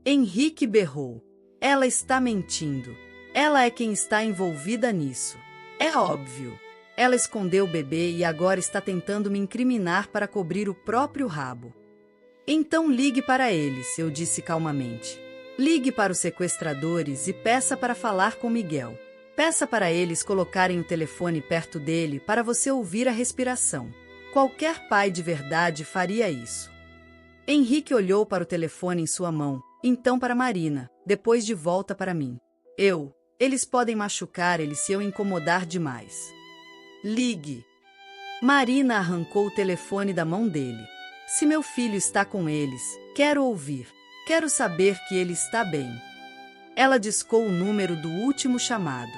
[SPEAKER 1] Henrique berrou. Ela está mentindo. Ela é quem está envolvida nisso. É óbvio. Ela escondeu o bebê e agora está tentando me incriminar para cobrir o próprio rabo. Então ligue para eles, eu disse calmamente. Ligue para os sequestradores e peça para falar com Miguel. Peça para eles colocarem o telefone perto dele para você ouvir a respiração. Qualquer pai de verdade faria isso. Henrique olhou para o telefone em sua mão, então para Marina, depois de volta para mim. Eles podem machucar ele se eu incomodar demais. Ligue. Marina arrancou o telefone da mão dele. Se meu filho está com eles, quero ouvir. Quero saber que ele está bem. Ela discou o número do último chamado.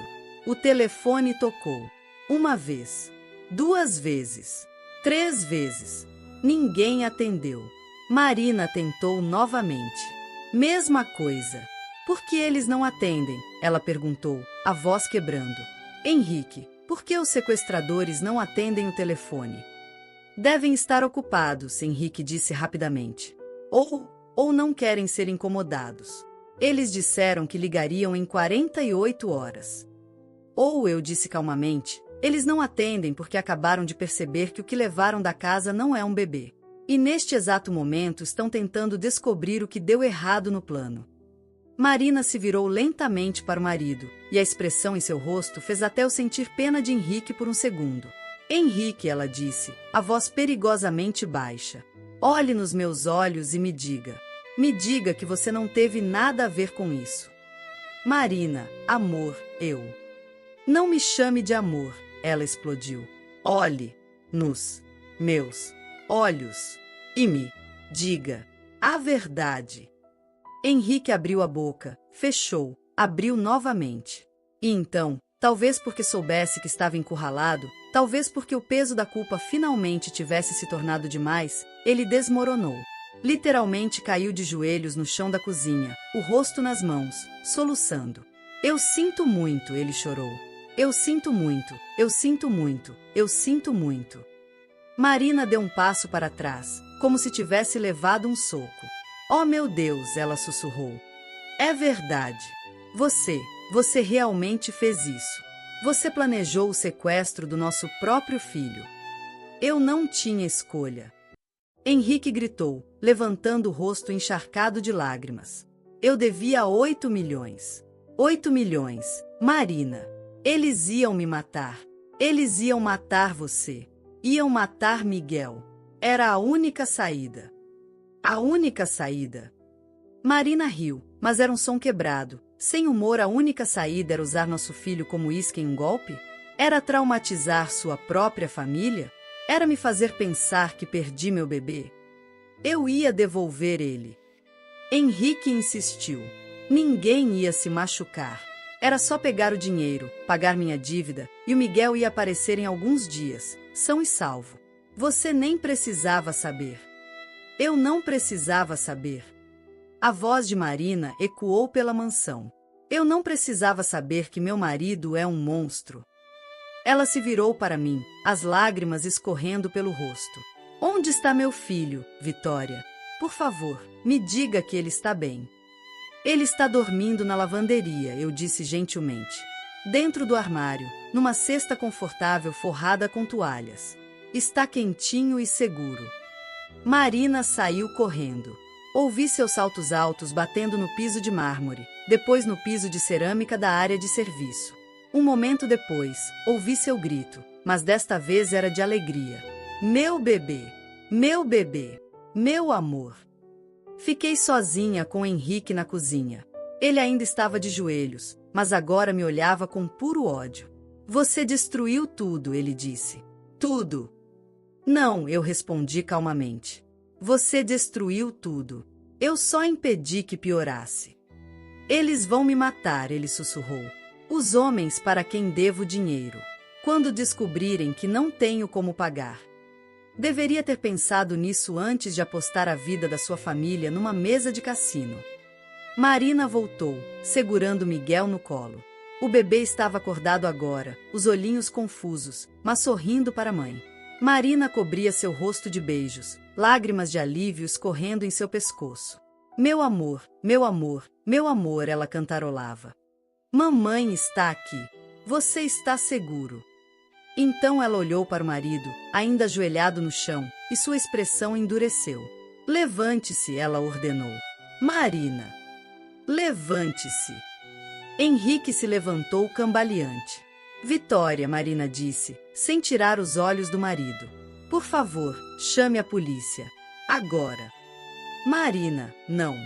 [SPEAKER 1] O telefone tocou. 1 vez. 2 vezes. 3 vezes. Ninguém atendeu. Marina tentou novamente. Mesma coisa. Por que eles não atendem? Ela perguntou, a voz quebrando. Henrique, por que os sequestradores não atendem o telefone? Devem estar ocupados, Henrique disse rapidamente. Ou não querem ser incomodados. Eles disseram que ligariam em 48 horas. Ou, eu disse calmamente, eles não atendem porque acabaram de perceber que o que levaram da casa não é um bebê. E neste exato momento estão tentando descobrir o que deu errado no plano. Marina se virou lentamente para o marido, e a expressão em seu rosto fez até eu sentir pena de Henrique por um segundo. Henrique, ela disse, a voz perigosamente baixa. Olhe nos meus olhos e me diga. Me diga que você não teve nada a ver com isso. Marina, amor, eu. Não me chame de amor, ela explodiu. Olhe nos meus olhos e me diga a verdade. Henrique abriu a boca, fechou, abriu novamente. E então, talvez porque soubesse que estava encurralado, talvez porque o peso da culpa finalmente tivesse se tornado demais, ele desmoronou. Literalmente caiu de joelhos no chão da cozinha, o rosto nas mãos, soluçando. Eu sinto muito, ele chorou. Eu sinto muito, eu sinto muito, eu sinto muito. Marina deu um passo para trás, como se tivesse levado um soco. Oh meu Deus, ela sussurrou. É verdade. Você realmente fez isso. Você planejou o sequestro do nosso próprio filho. Eu não tinha escolha. Henrique gritou, levantando o rosto encharcado de lágrimas. Eu devia 8 milhões. 8 milhões. Marina. Eles iam me matar. Eles iam matar você. Iam matar Miguel. Era a única saída. A única saída. Marina riu, mas era um som quebrado. Sem humor, a única saída era usar nosso filho como isca em um golpe? Era traumatizar sua própria família? Era me fazer pensar que perdi meu bebê? Eu ia devolver ele. Henrique insistiu. Ninguém ia se machucar. Era só pegar o dinheiro, pagar minha dívida, e o Miguel ia aparecer em alguns dias, são e salvo. Você nem precisava saber. Eu não precisava saber. A voz de Marina ecoou pela mansão. Eu não precisava saber que meu marido é um monstro. Ela se virou para mim, as lágrimas escorrendo pelo rosto. Onde está meu filho, Vitória? Por favor, me diga que ele está bem. Ele está dormindo na lavanderia, eu disse gentilmente. Dentro do armário, numa cesta confortável forrada com toalhas. Está quentinho e seguro. Marina saiu correndo. Ouvi seus saltos altos batendo no piso de mármore, depois no piso de cerâmica da área de serviço. Um momento depois, ouvi seu grito, mas desta vez era de alegria. Meu bebê! Meu bebê! Meu amor! Fiquei sozinha com Henrique na cozinha. Ele ainda estava de joelhos, mas agora me olhava com puro ódio. Você destruiu tudo, ele disse. Tudo! Não, eu respondi calmamente. Você destruiu tudo. Eu só impedi que piorasse. Eles vão me matar, ele sussurrou. Os homens para quem devo dinheiro. Quando descobrirem que não tenho como pagar. Deveria ter pensado nisso antes de apostar a vida da sua família numa mesa de cassino. Marina voltou, segurando Miguel no colo. O bebê estava acordado agora, os olhinhos confusos, mas sorrindo para a mãe. Marina cobria seu rosto de beijos, lágrimas de alívio escorrendo em seu pescoço. Meu amor, meu amor, meu amor, ela cantarolava. Mamãe está aqui. Você está seguro. Então ela olhou para o marido, ainda ajoelhado no chão, e sua expressão endureceu. Levante-se, ela ordenou. Marina, levante-se. Henrique se levantou cambaleante. Vitória, Marina disse, sem tirar os olhos do marido. Por favor, chame a polícia. Agora. Marina, não.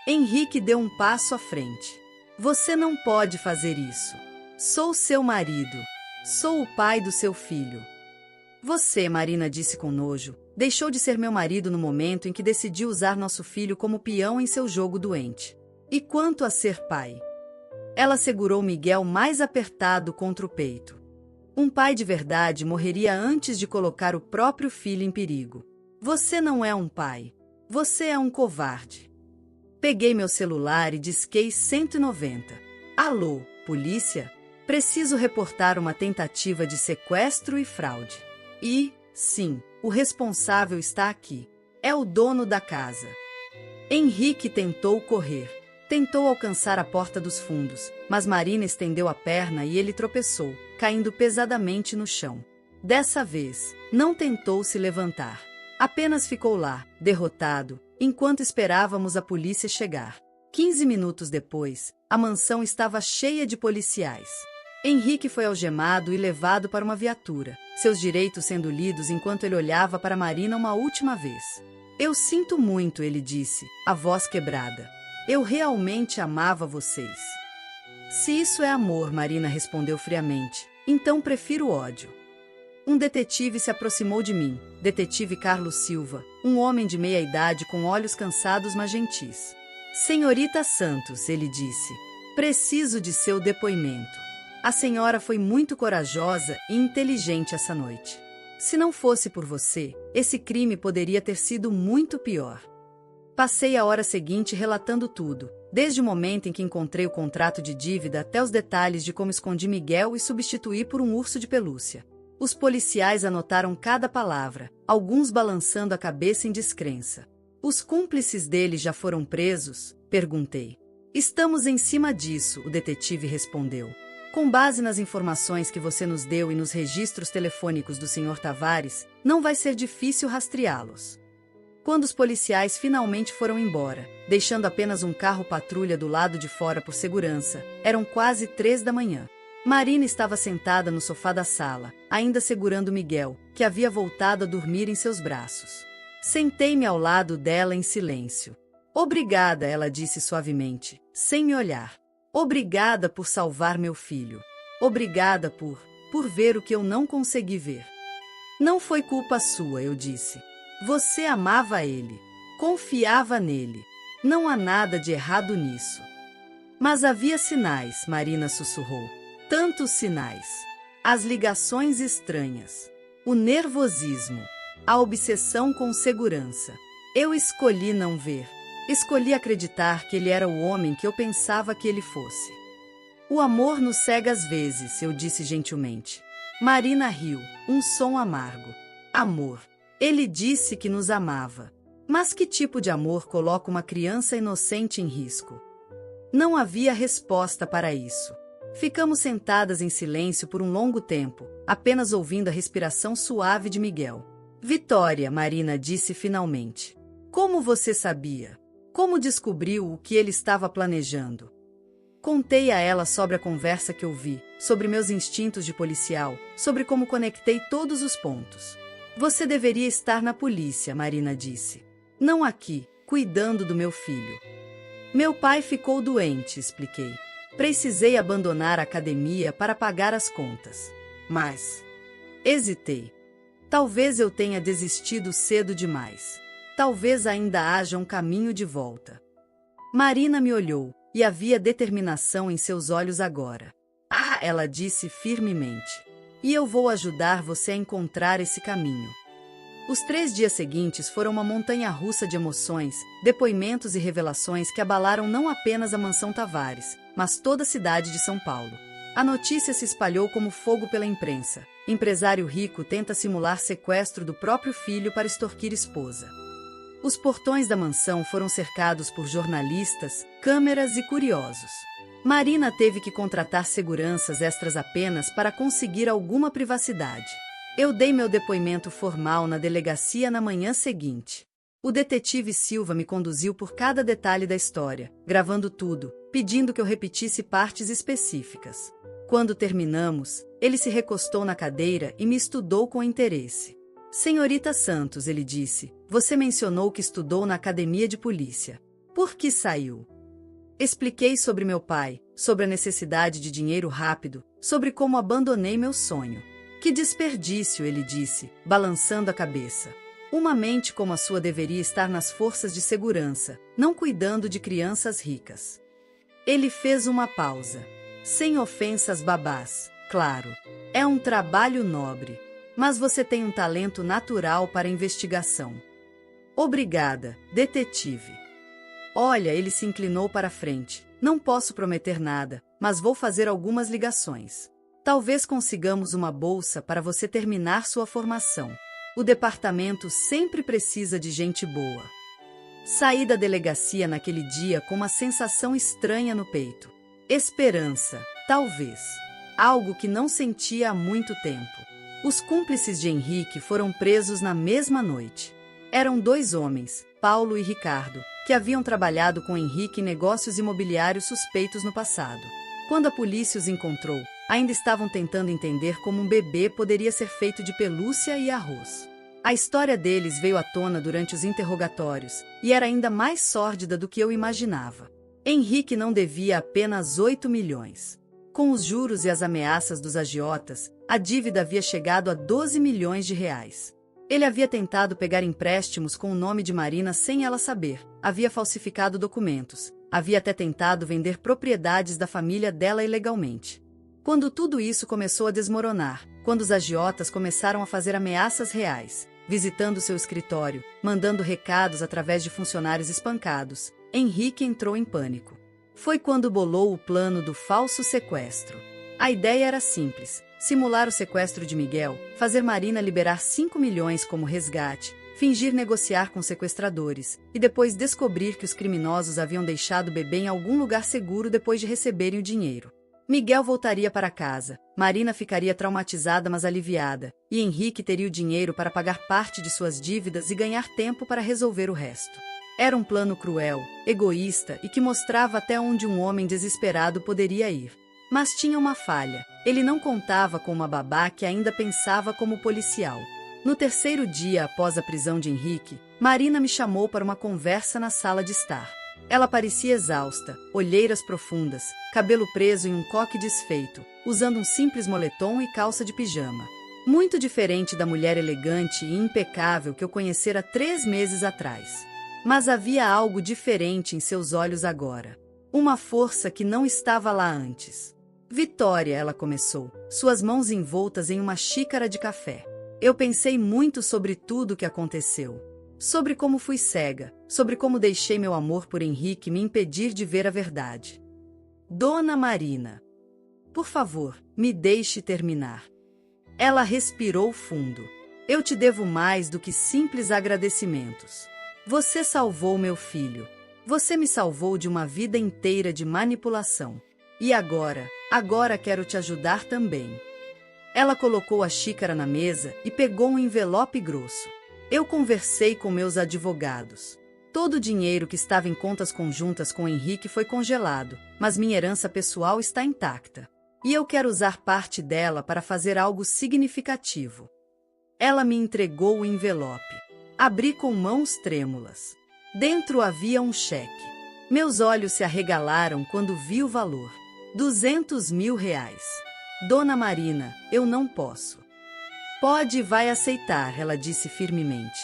[SPEAKER 1] Henrique deu um passo à frente. Você não pode fazer isso. Sou seu marido. Sou o pai do seu filho. Você, Marina disse com nojo, deixou de ser meu marido no momento em que decidiu usar nosso filho como peão em seu jogo doente. E quanto a ser pai? Ela segurou Miguel mais apertado contra o peito. Um pai de verdade morreria antes de colocar o próprio filho em perigo. Você não é um pai. Você é um covarde. Peguei meu celular e disquei 190. Alô, polícia? Preciso reportar uma tentativa de sequestro e fraude. E, sim, o responsável está aqui. É o dono da casa. Henrique tentou correr. Tentou alcançar a porta dos fundos, mas Marina estendeu a perna e ele tropeçou, caindo pesadamente no chão. Dessa vez, não tentou se levantar. Apenas ficou lá, derrotado, enquanto esperávamos a polícia chegar. 15 minutos depois, a mansão estava cheia de policiais. Henrique foi algemado e levado para uma viatura, seus direitos sendo lidos enquanto ele olhava para Marina uma última vez. Eu sinto muito, ele disse, a voz quebrada. Eu realmente amava vocês. Se isso é amor, Marina respondeu friamente, então prefiro ódio. Um detetive se aproximou de mim, detetive Carlos Silva, um homem de meia idade com olhos cansados mas gentis. Senhorita Santos, ele disse, preciso de seu depoimento. A senhora foi muito corajosa e inteligente essa noite. Se não fosse por você, esse crime poderia ter sido muito pior. Passei a hora seguinte relatando tudo, desde o momento em que encontrei o contrato de dívida até os detalhes de como escondi Miguel e substituí por um urso de pelúcia. Os policiais anotaram cada palavra, alguns balançando a cabeça em descrença. Os cúmplices dele já foram presos? Perguntei. Estamos em cima disso, o detetive respondeu. Com base nas informações que você nos deu e nos registros telefônicos do Sr. Tavares, não vai ser difícil rastreá-los. Quando os policiais finalmente foram embora, deixando apenas um carro patrulha do lado de fora por segurança, eram quase 3 da manhã. Marina estava sentada no sofá da sala, ainda segurando Miguel, que havia voltado a dormir em seus braços. Sentei-me ao lado dela em silêncio. Obrigada, ela disse suavemente, sem me olhar. Obrigada por salvar meu filho. Obrigada por ver o que eu não consegui ver. Não foi culpa sua, eu disse. Você amava ele. Confiava nele. Não há nada de errado nisso. Mas havia sinais, Marina sussurrou. Tantos sinais. As ligações estranhas. O nervosismo. A obsessão com segurança. Eu escolhi não ver. Escolhi acreditar que ele era o homem que eu pensava que ele fosse. O amor nos cega às vezes, eu disse gentilmente. Marina riu, um som amargo. Amor. Ele disse que nos amava. Mas que tipo de amor coloca uma criança inocente em risco? Não havia resposta para isso. Ficamos sentadas em silêncio por um longo tempo, apenas ouvindo a respiração suave de Miguel. Vitória, Marina disse finalmente. Como você sabia? Como descobriu o que ele estava planejando? Contei a ela sobre a conversa que ouvi, sobre meus instintos de policial, sobre como conectei todos os pontos. Você deveria estar na polícia, Marina disse. Não aqui, cuidando do meu filho. Meu pai ficou doente, expliquei. Precisei abandonar a academia para pagar as contas. Mas hesitei. Talvez eu tenha desistido cedo demais. Talvez ainda haja um caminho de volta. Marina me olhou, e havia determinação em seus olhos agora. Ah, ela disse firmemente. E eu vou ajudar você a encontrar esse caminho. Os 3 dias seguintes foram uma montanha-russa de emoções, depoimentos e revelações que abalaram não apenas a mansão Tavares, mas toda a cidade de São Paulo. A notícia se espalhou como fogo pela imprensa. Empresário rico tenta simular sequestro do próprio filho para extorquir esposa. Os portões da mansão foram cercados por jornalistas, câmeras e curiosos. Marina teve que contratar seguranças extras apenas para conseguir alguma privacidade. Eu dei meu depoimento formal na delegacia na manhã seguinte. O detetive Silva me conduziu por cada detalhe da história, gravando tudo, pedindo que eu repetisse partes específicas. Quando terminamos, ele se recostou na cadeira e me estudou com interesse. Senhorita Santos, ele disse, você mencionou que estudou na academia de polícia. Por que saiu? Expliquei sobre meu pai, sobre a necessidade de dinheiro rápido, sobre como abandonei meu sonho. Que desperdício, ele disse, balançando a cabeça. Uma mente como a sua deveria estar nas forças de segurança, não cuidando de crianças ricas. Ele fez uma pausa. Sem ofensas babás, claro. É um trabalho nobre. Mas você tem um talento natural para investigação. Obrigada, detetive. Olha, ele se inclinou para a frente. Não posso prometer nada, mas vou fazer algumas ligações. Talvez consigamos uma bolsa para você terminar sua formação. O departamento sempre precisa de gente boa. Saí da delegacia naquele dia com uma sensação estranha no peito. Esperança, talvez. Algo que não sentia há muito tempo. Os cúmplices de Henrique foram presos na mesma noite. Eram dois homens, Paulo e Ricardo, que haviam trabalhado com Henrique em negócios imobiliários suspeitos no passado. Quando a polícia os encontrou, ainda estavam tentando entender como um bebê poderia ser feito de pelúcia e arroz. A história deles veio à tona durante os interrogatórios, e era ainda mais sórdida do que eu imaginava. Henrique não devia apenas 8 milhões. Com os juros e as ameaças dos agiotas, a dívida havia chegado a 12 milhões de reais. Ele havia tentado pegar empréstimos com o nome de Marina sem ela saber, havia falsificado documentos, havia até tentado vender propriedades da família dela ilegalmente. Quando tudo isso começou a desmoronar, quando os agiotas começaram a fazer ameaças reais, visitando seu escritório, mandando recados através de funcionários espancados, Henrique entrou em pânico. Foi quando bolou o plano do falso sequestro. A ideia era simples: simular o sequestro de Miguel, fazer Marina liberar 5 milhões como resgate, fingir negociar com sequestradores, e depois descobrir que os criminosos haviam deixado o bebê em algum lugar seguro depois de receberem o dinheiro. Miguel voltaria para casa, Marina ficaria traumatizada mas aliviada, e Henrique teria o dinheiro para pagar parte de suas dívidas e ganhar tempo para resolver o resto. Era um plano cruel, egoísta e que mostrava até onde um homem desesperado poderia ir. Mas tinha uma falha: ele não contava com uma babá que ainda pensava como policial. No terceiro dia após a prisão de Henrique, Marina me chamou para uma conversa na sala de estar. Ela parecia exausta, olheiras profundas, cabelo preso em um coque desfeito, usando um simples moletom e calça de pijama. Muito diferente da mulher elegante e impecável que eu conhecera 3 meses atrás. Mas havia algo diferente em seus olhos agora. Uma força que não estava lá antes. Vitória, ela começou, suas mãos envoltas em uma xícara de café. Eu pensei muito sobre tudo o que aconteceu. Sobre como fui cega, sobre como deixei meu amor por Henrique me impedir de ver a verdade. Dona Marina, por favor, me deixe terminar. Ela respirou fundo. Eu te devo mais do que simples agradecimentos. Você salvou meu filho. Você me salvou de uma vida inteira de manipulação. E agora quero te ajudar também. Ela colocou a xícara na mesa e pegou um envelope grosso. Eu conversei com meus advogados. Todo o dinheiro que estava em contas conjuntas com Henrique foi congelado, mas minha herança pessoal está intacta. E eu quero usar parte dela para fazer algo significativo. Ela me entregou o envelope. Abri com mãos trêmulas. Dentro havia um cheque. Meus olhos se arregalaram quando vi o valor. 200 mil reais. Dona Marina, eu não posso. Pode e vai aceitar, ela disse firmemente.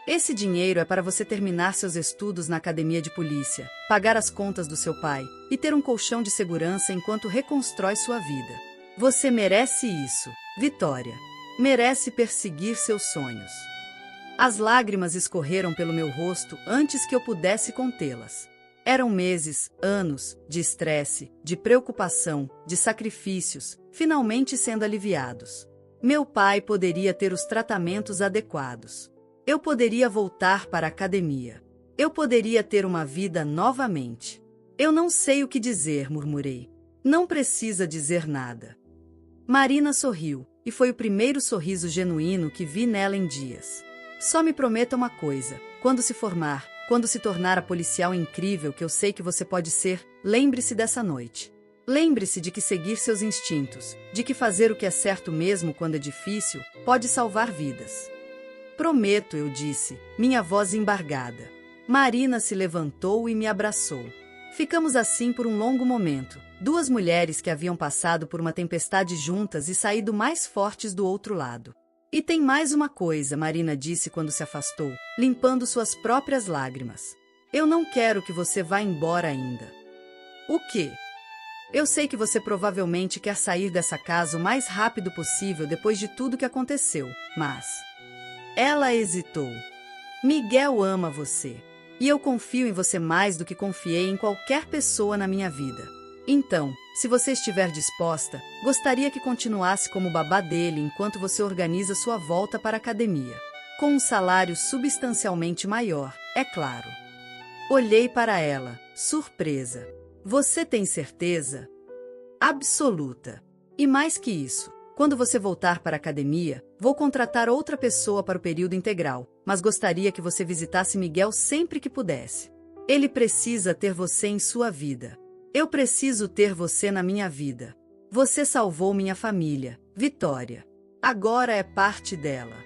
[SPEAKER 1] Esse dinheiro é para você terminar seus estudos na academia de polícia, pagar as contas do seu pai e ter um colchão de segurança enquanto reconstrói sua vida. Você merece isso, Vitória. Merece perseguir seus sonhos. As lágrimas escorreram pelo meu rosto antes que eu pudesse contê-las. Eram meses, anos, de estresse, de preocupação, de sacrifícios, finalmente sendo aliviados. Meu pai poderia ter os tratamentos adequados. Eu poderia voltar para a academia. Eu poderia ter uma vida novamente. Eu não sei o que dizer, murmurei. Não precisa dizer nada. Marina sorriu, e foi o primeiro sorriso genuíno que vi nela em dias. Só me prometa uma coisa: quando se formar, quando se tornar a policial incrível que eu sei que você pode ser, lembre-se dessa noite. Lembre-se de que seguir seus instintos, de que fazer o que é certo mesmo quando é difícil, pode salvar vidas. Prometo, eu disse, minha voz embargada. Marina se levantou e me abraçou. Ficamos assim por um longo momento, duas mulheres que haviam passado por uma tempestade juntas e saído mais fortes do outro lado. E tem mais uma coisa, Marina disse quando se afastou, limpando suas próprias lágrimas. Eu não quero que você vá embora ainda. O quê? Eu sei que você provavelmente quer sair dessa casa o mais rápido possível depois de tudo que aconteceu, mas... Ela hesitou. Miguel ama você. E eu confio em você mais do que confiei em qualquer pessoa na minha vida. Então, se você estiver disposta, gostaria que continuasse como babá dele enquanto você organiza sua volta para a academia. Com um salário substancialmente maior, é claro. Olhei para ela, surpresa. Você tem certeza? Absoluta. E mais que isso, quando você voltar para a academia, vou contratar outra pessoa para o período integral, mas gostaria que você visitasse Miguel sempre que pudesse. Ele precisa ter você em sua vida. Eu preciso ter você na minha vida. Você salvou minha família, Vitória. Agora é parte dela.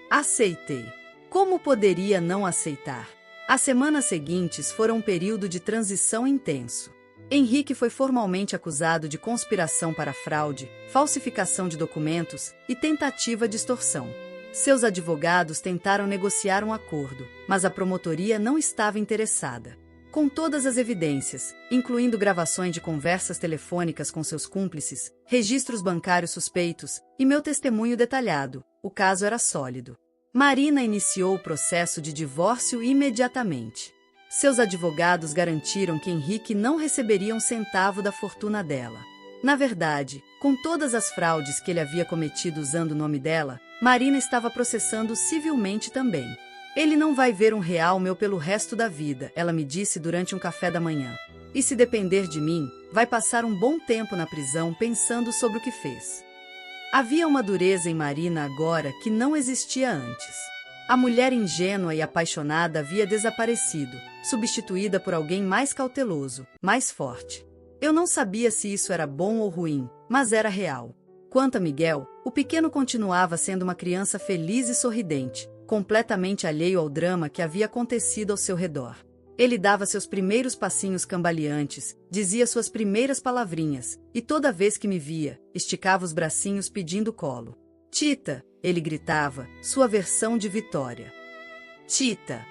[SPEAKER 1] Aceitei. Como poderia não aceitar? As semanas seguintes foram um período de transição intenso. Henrique foi formalmente acusado de conspiração para fraude, falsificação de documentos e tentativa de extorsão. Seus advogados tentaram negociar um acordo, mas a promotoria não estava interessada. Com todas as evidências, incluindo gravações de conversas telefônicas com seus cúmplices, registros bancários suspeitos e meu testemunho detalhado, o caso era sólido. Marina iniciou o processo de divórcio imediatamente. Seus advogados garantiram que Henrique não receberia um centavo da fortuna dela. Na verdade, com todas as fraudes que ele havia cometido usando o nome dela, Marina estava processando civilmente também. Ele não vai ver R$1 meu pelo resto da vida, ela me disse durante um café da manhã. E se depender de mim, vai passar um bom tempo na prisão pensando sobre o que fez. Havia uma dureza em Marina agora que não existia antes. A mulher ingênua e apaixonada havia desaparecido, substituída por alguém mais cauteloso, mais forte. Eu não sabia se isso era bom ou ruim, mas era real. Quanto a Miguel, o pequeno continuava sendo uma criança feliz e sorridente, completamente alheio ao drama que havia acontecido ao seu redor. Ele dava seus primeiros passinhos cambaleantes, dizia suas primeiras palavrinhas, e toda vez que me via, esticava os bracinhos pedindo colo. Tita, ele gritava, sua versão de Vitória. Tita!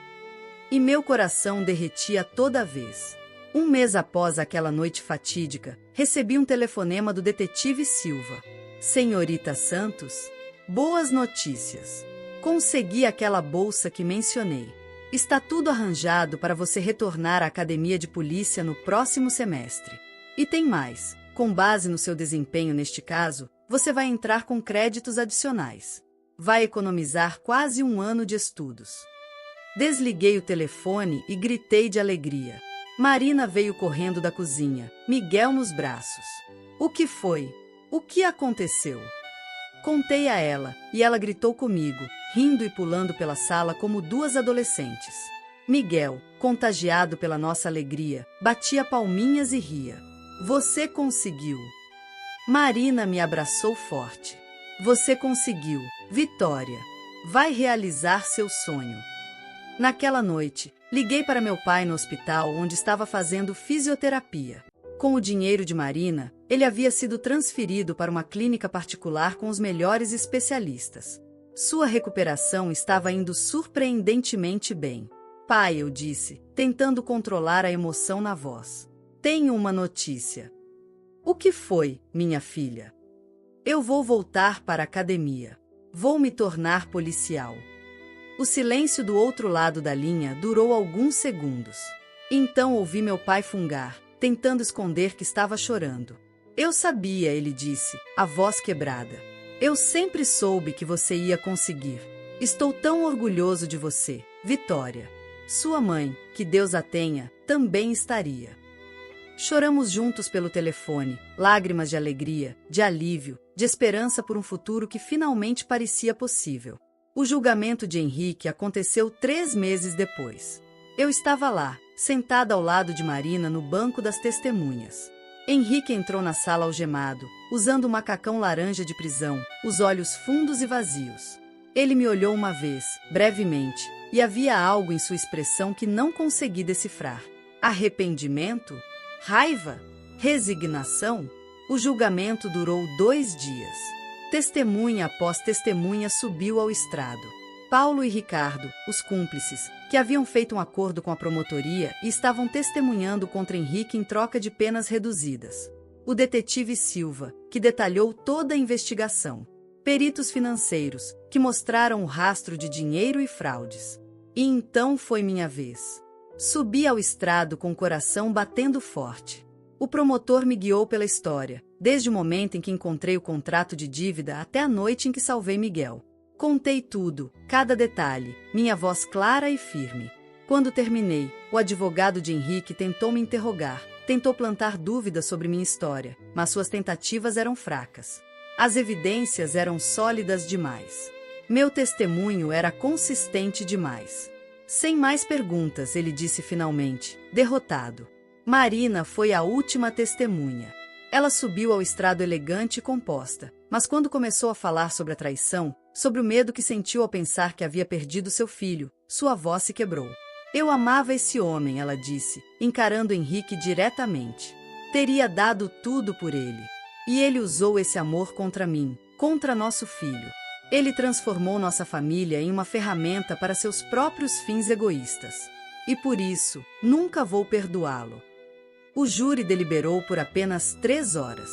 [SPEAKER 1] E meu coração derretia toda vez. Um mês após aquela noite fatídica, recebi um telefonema do detetive Silva. Senhorita Santos, boas notícias. Consegui aquela bolsa que mencionei. Está tudo arranjado para você retornar à academia de polícia no próximo semestre. E tem mais. Com base no seu desempenho neste caso, você vai entrar com créditos adicionais. Vai economizar quase um ano de estudos. Desliguei o telefone e gritei de alegria. Marina veio correndo da cozinha, Miguel nos braços. O que foi? O que aconteceu? Contei a ela, e ela gritou comigo, rindo e pulando pela sala como duas adolescentes. Miguel, contagiado pela nossa alegria, batia palminhas e ria. Você conseguiu! Marina me abraçou forte. Você conseguiu, Vitória! Vai realizar seu sonho. Naquela noite, liguei para meu pai no hospital onde estava fazendo fisioterapia. Com o dinheiro de Marina, ele havia sido transferido para uma clínica particular com os melhores especialistas. Sua recuperação estava indo surpreendentemente bem. Pai, eu disse, tentando controlar a emoção na voz. Tenho uma notícia. O que foi, minha filha? Eu vou voltar para a academia. Vou me tornar policial. O silêncio do outro lado da linha durou alguns segundos. Então ouvi meu pai fungar, tentando esconder que estava chorando. Eu sabia, ele disse, a voz quebrada. Eu sempre soube que você ia conseguir. Estou tão orgulhoso de você, Vitória. Sua mãe, que Deus a tenha, também estaria. Choramos juntos pelo telefone, lágrimas de alegria, de alívio, de esperança por um futuro que finalmente parecia possível. O julgamento de Henrique aconteceu 3 meses depois. Eu estava lá, sentada ao lado de Marina no banco das testemunhas. Henrique entrou na sala algemado, usando um macacão laranja de prisão, os olhos fundos e vazios. Ele me olhou uma vez, brevemente, e havia algo em sua expressão que não consegui decifrar. Arrependimento? Raiva? Resignação? O julgamento durou 2 dias. Testemunha após testemunha subiu ao estrado. Paulo e Ricardo, os cúmplices, que haviam feito um acordo com a promotoria e estavam testemunhando contra Henrique em troca de penas reduzidas. O detetive Silva, que detalhou toda a investigação. Peritos financeiros, que mostraram o rastro de dinheiro e fraudes. E então foi minha vez. Subi ao estrado com o coração batendo forte. O promotor me guiou pela história, desde o momento em que encontrei o contrato de dívida até a noite em que salvei Miguel. Contei tudo, cada detalhe, minha voz clara e firme. Quando terminei, o advogado de Henrique tentou me interrogar, tentou plantar dúvidas sobre minha história, mas suas tentativas eram fracas. As evidências eram sólidas demais. Meu testemunho era consistente demais. Sem mais perguntas, ele disse finalmente, derrotado. Marina foi a última testemunha. Ela subiu ao estrado elegante e composta, mas quando começou a falar sobre a traição, sobre o medo que sentiu ao pensar que havia perdido seu filho, sua voz se quebrou. Eu amava esse homem, ela disse, encarando Henrique diretamente. Teria dado tudo por ele. E ele usou esse amor contra mim, contra nosso filho. Ele transformou nossa família em uma ferramenta para seus próprios fins egoístas. E por isso, nunca vou perdoá-lo. O júri deliberou por apenas 3 horas.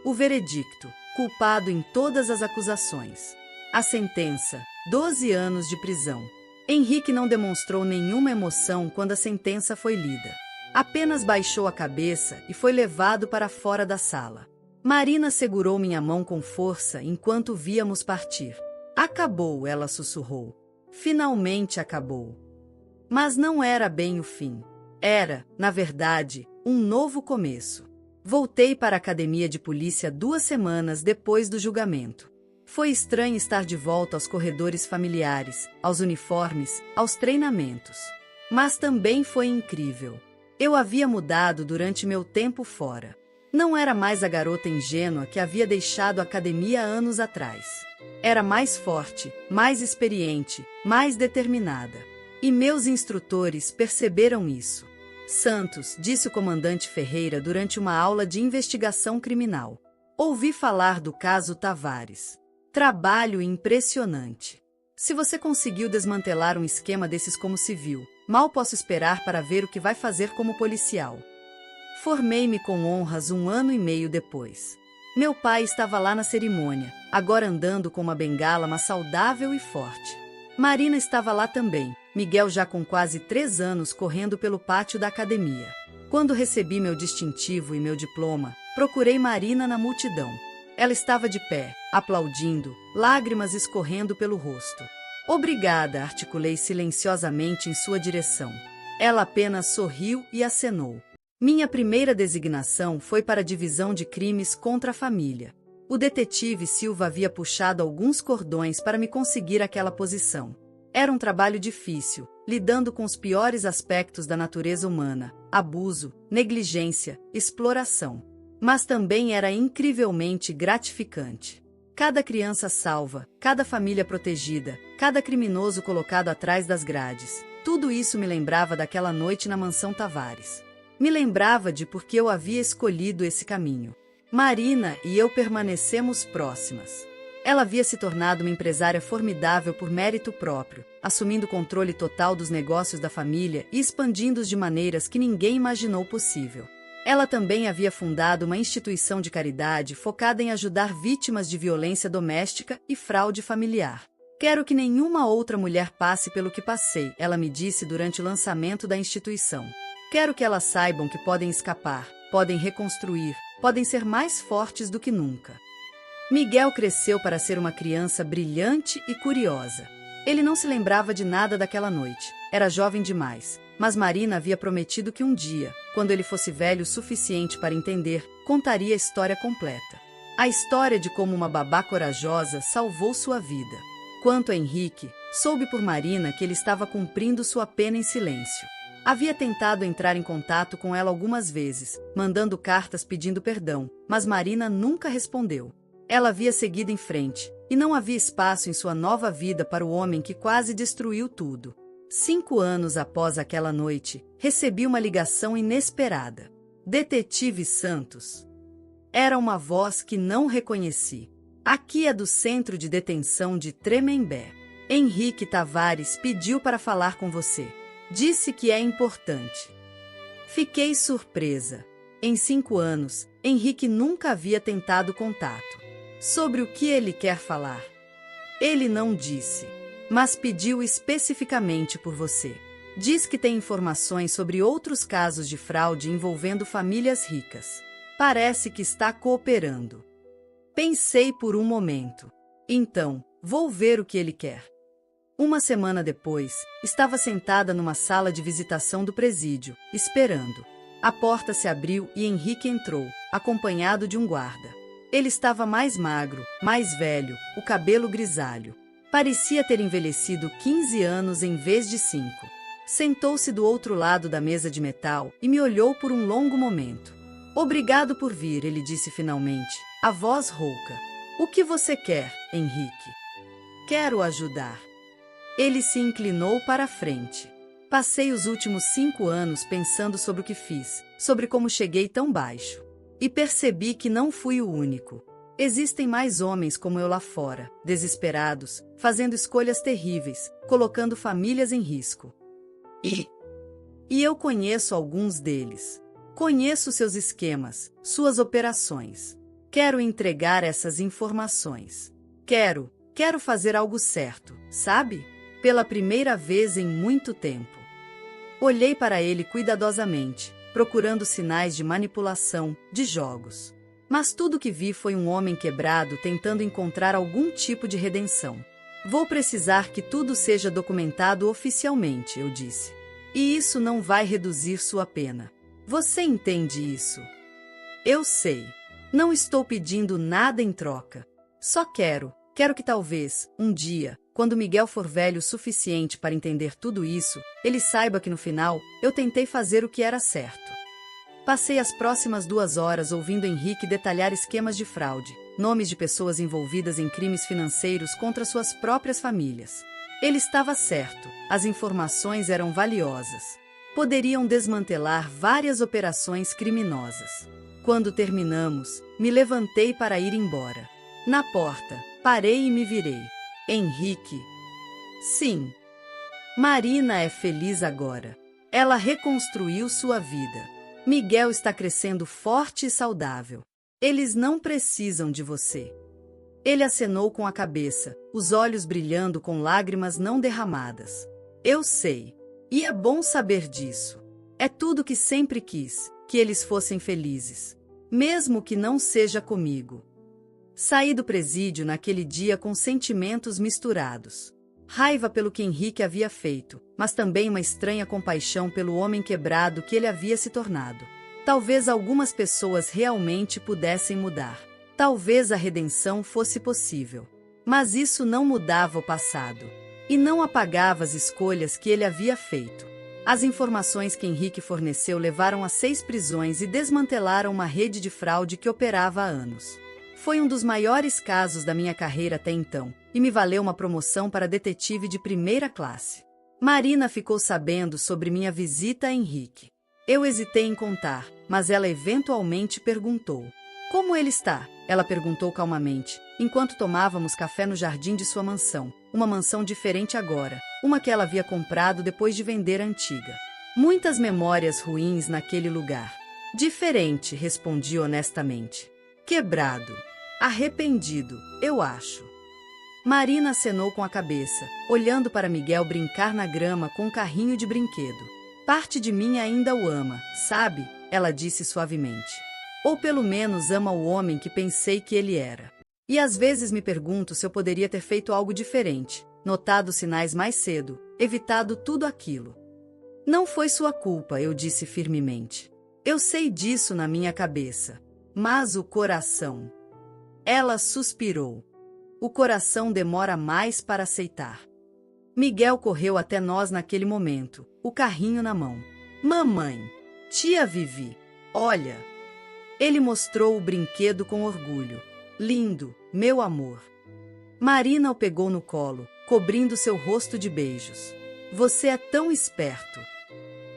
[SPEAKER 1] O veredicto, culpado em todas as acusações. A sentença, 12 anos de prisão. Henrique não demonstrou nenhuma emoção quando a sentença foi lida. Apenas baixou a cabeça e foi levado para fora da sala. Marina segurou minha mão com força enquanto víamos partir. Acabou, ela sussurrou. Finalmente acabou. Mas não era bem o fim. Era, na verdade, um novo começo. Voltei para a academia de polícia 2 semanas depois do julgamento. Foi estranho estar de volta aos corredores familiares, aos uniformes, aos treinamentos. Mas também foi incrível. Eu havia mudado durante meu tempo fora. Não era mais a garota ingênua que havia deixado a academia anos atrás. Era mais forte, mais experiente, mais determinada. E meus instrutores perceberam isso. Santos, disse o comandante Ferreira durante uma aula de investigação criminal. Ouvi falar do caso Tavares. Trabalho impressionante. Se você conseguiu desmantelar um esquema desses como civil, mal posso esperar para ver o que vai fazer como policial. Formei-me com honras 1 ano e meio depois. Meu pai estava lá na cerimônia, agora andando com uma bengala, mas saudável e forte. Marina estava lá também, Miguel já com quase 3 anos correndo pelo pátio da academia. Quando recebi meu distintivo e meu diploma, procurei Marina na multidão. Ela estava de pé, aplaudindo, lágrimas escorrendo pelo rosto. Obrigada, articulei silenciosamente em sua direção. Ela apenas sorriu e acenou. Minha primeira designação foi para a divisão de crimes contra a família. O detetive Silva havia puxado alguns cordões para me conseguir aquela posição. Era um trabalho difícil, lidando com os piores aspectos da natureza humana: abuso, negligência, exploração. Mas também era incrivelmente gratificante. Cada criança salva, cada família protegida, cada criminoso colocado atrás das grades. Tudo isso me lembrava daquela noite na mansão Tavares. Me lembrava de por que eu havia escolhido esse caminho. Marina e eu permanecemos próximas. Ela havia se tornado uma empresária formidável por mérito próprio, assumindo o controle total dos negócios da família e expandindo-os de maneiras que ninguém imaginou possível. Ela também havia fundado uma instituição de caridade focada em ajudar vítimas de violência doméstica e fraude familiar. Quero que nenhuma outra mulher passe pelo que passei, ela me disse durante o lançamento da instituição. Quero que elas saibam que podem escapar, podem reconstruir, podem ser mais fortes do que nunca. Miguel cresceu para ser uma criança brilhante e curiosa. Ele não se lembrava de nada daquela noite, era jovem demais. Mas Marina havia prometido que um dia, quando ele fosse velho o suficiente para entender, contaria a história completa. A história de como uma babá corajosa salvou sua vida. Quanto a Henrique, soube por Marina que ele estava cumprindo sua pena em silêncio. Havia tentado entrar em contato com ela algumas vezes, mandando cartas pedindo perdão, mas Marina nunca respondeu. Ela havia seguido em frente, e não havia espaço em sua nova vida para o homem que quase destruiu tudo. 5 anos após aquela noite, recebi uma ligação inesperada. Detetive Santos. Era uma voz que não reconheci. Aqui é do Centro de Detenção de Tremembé. Henrique Tavares pediu para falar com você. Disse que é importante. Fiquei surpresa. Em 5 anos, Henrique nunca havia tentado contato. Sobre o que ele quer falar? Ele não disse. Mas pediu especificamente por você. Diz que tem informações sobre outros casos de fraude envolvendo famílias ricas. Parece que está cooperando. Pensei por um momento. Então, vou ver o que ele quer. 1 semana depois, estava sentada numa sala de visitação do presídio, esperando. A porta se abriu e Henrique entrou, acompanhado de um guarda. Ele estava mais magro, mais velho, o cabelo grisalho. Parecia ter envelhecido 15 anos em vez de 5. Sentou-se do outro lado da mesa de metal e me olhou por um longo momento. Obrigado por vir, ele disse finalmente, a voz rouca. O que você quer, Henrique? Quero ajudar. Ele se inclinou para a frente. Passei os últimos 5 anos pensando sobre o que fiz, sobre como cheguei tão baixo. E percebi que não fui o único. Existem mais homens como eu lá fora, desesperados, fazendo escolhas terríveis, colocando famílias em risco. E eu conheço alguns deles. Conheço seus esquemas, suas operações. Quero entregar essas informações. Quero fazer algo certo, sabe? Pela primeira vez em muito tempo. Olhei para ele cuidadosamente, procurando sinais de manipulação, de jogos. Mas tudo que vi foi um homem quebrado tentando encontrar algum tipo de redenção. Vou precisar que tudo seja documentado oficialmente, eu disse. E isso não vai reduzir sua pena. Você entende isso? Eu sei. Não estou pedindo nada em troca. Só quero que talvez, um dia, quando Miguel for velho o suficiente para entender tudo isso, ele saiba que no final, eu tentei fazer o que era certo. Passei as próximas 2 horas ouvindo Henrique detalhar esquemas de fraude, nomes de pessoas envolvidas em crimes financeiros contra suas próprias famílias. Ele estava certo, as informações eram valiosas. Poderiam desmantelar várias operações criminosas. Quando terminamos, me levantei para ir embora. Na porta, parei e me virei. Henrique. Sim. Marina é feliz agora. Ela reconstruiu sua vida. Miguel está crescendo forte e saudável. Eles não precisam de você. Ele acenou com a cabeça, os olhos brilhando com lágrimas não derramadas. Eu sei. E é bom saber disso. É tudo que sempre quis, que eles fossem felizes. Mesmo que não seja comigo. Saí do presídio naquele dia com sentimentos misturados. Raiva pelo que Henrique havia feito, mas também uma estranha compaixão pelo homem quebrado que ele havia se tornado. Talvez algumas pessoas realmente pudessem mudar. Talvez a redenção fosse possível. Mas isso não mudava o passado. E não apagava as escolhas que ele havia feito. As informações que Henrique forneceu levaram a 6 prisões e desmantelaram uma rede de fraude que operava há anos. Foi um dos maiores casos da minha carreira até então, e me valeu uma promoção para detetive de primeira classe. Marina ficou sabendo sobre minha visita a Henrique. Eu hesitei em contar, mas ela eventualmente perguntou. Como ele está? Ela perguntou calmamente, enquanto tomávamos café no jardim de sua mansão. Uma mansão diferente agora, uma que ela havia comprado depois de vender a antiga. Muitas memórias ruins naquele lugar. Diferente, respondi honestamente. Quebrado. Arrependido, eu acho. Marina acenou com a cabeça, olhando para Miguel brincar na grama com um carrinho de brinquedo. Parte de mim ainda o ama, sabe? Ela disse suavemente. Ou pelo menos ama o homem que pensei que ele era. E às vezes me pergunto se eu poderia ter feito algo diferente, notado os sinais mais cedo, evitado tudo aquilo. Não foi sua culpa, eu disse firmemente. Eu sei disso na minha cabeça. Mas o coração... Ela suspirou. O coração demora mais para aceitar. Miguel correu até nós naquele momento, o carrinho na mão. Mamãe, tia Vivi, olha. Ele mostrou o brinquedo com orgulho. Lindo, meu amor. Marina o pegou no colo, cobrindo seu rosto de beijos. Você é tão esperto.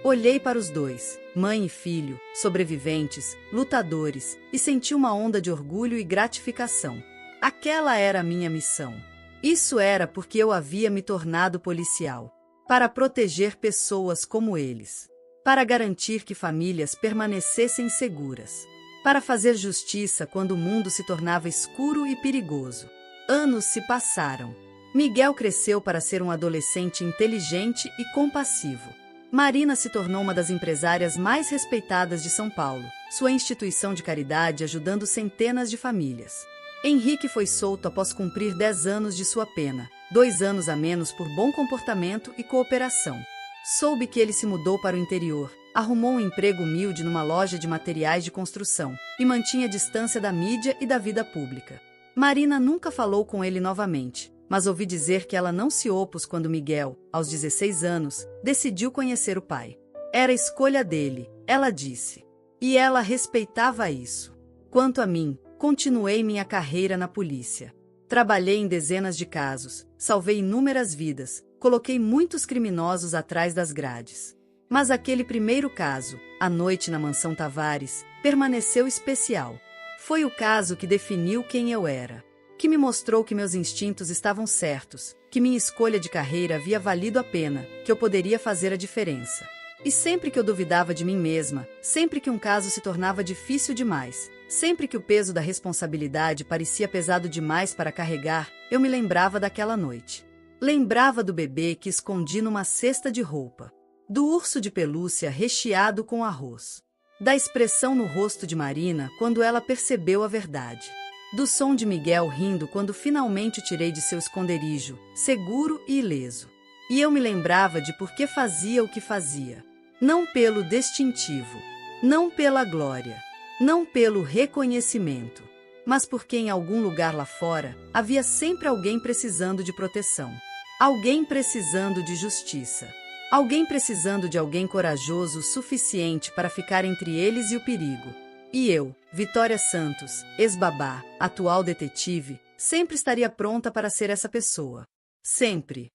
[SPEAKER 1] Olhei para os dois, mãe e filho, sobreviventes, lutadores, e senti uma onda de orgulho e gratificação. Aquela era a minha missão. Isso era porque eu havia me tornado policial. Para proteger pessoas como eles. Para garantir que famílias permanecessem seguras. Para fazer justiça quando o mundo se tornava escuro e perigoso. Anos se passaram. Miguel cresceu para ser um adolescente inteligente e compassivo. Marina se tornou uma das empresárias mais respeitadas de São Paulo, sua instituição de caridade ajudando centenas de famílias. Henrique foi solto após cumprir 10 anos de sua pena, 2 anos a menos por bom comportamento e cooperação. Soube que ele se mudou para o interior, arrumou um emprego humilde numa loja de materiais de construção e mantinha distância da mídia e da vida pública. Marina nunca falou com ele novamente, mas ouvi dizer que ela não se opôs quando Miguel, aos 16 anos, decidiu conhecer o pai. Era escolha dele, ela disse. E ela respeitava isso. Quanto a mim, continuei minha carreira na polícia. Trabalhei em dezenas de casos, salvei inúmeras vidas, coloquei muitos criminosos atrás das grades. Mas aquele primeiro caso, a noite na Mansão Tavares, permaneceu especial. Foi o caso que definiu quem eu era, que me mostrou que meus instintos estavam certos, que minha escolha de carreira havia valido a pena, que eu poderia fazer a diferença. E sempre que eu duvidava de mim mesma, sempre que um caso se tornava difícil demais, sempre que o peso da responsabilidade parecia pesado demais para carregar, eu me lembrava daquela noite. Lembrava do bebê que escondi numa cesta de roupa, do urso de pelúcia recheado com arroz, da expressão no rosto de Marina quando ela percebeu a verdade, do som de Miguel rindo quando finalmente o tirei de seu esconderijo, seguro e ileso. E eu me lembrava de por que fazia o que fazia. Não pelo distintivo, não pela glória, não pelo reconhecimento, mas porque em algum lugar lá fora havia sempre alguém precisando de proteção, alguém precisando de justiça, alguém precisando de alguém corajoso o suficiente para ficar entre eles e o perigo. E eu, Vitória Santos, ex-babá, atual detetive, sempre estaria pronta para ser essa pessoa. Sempre.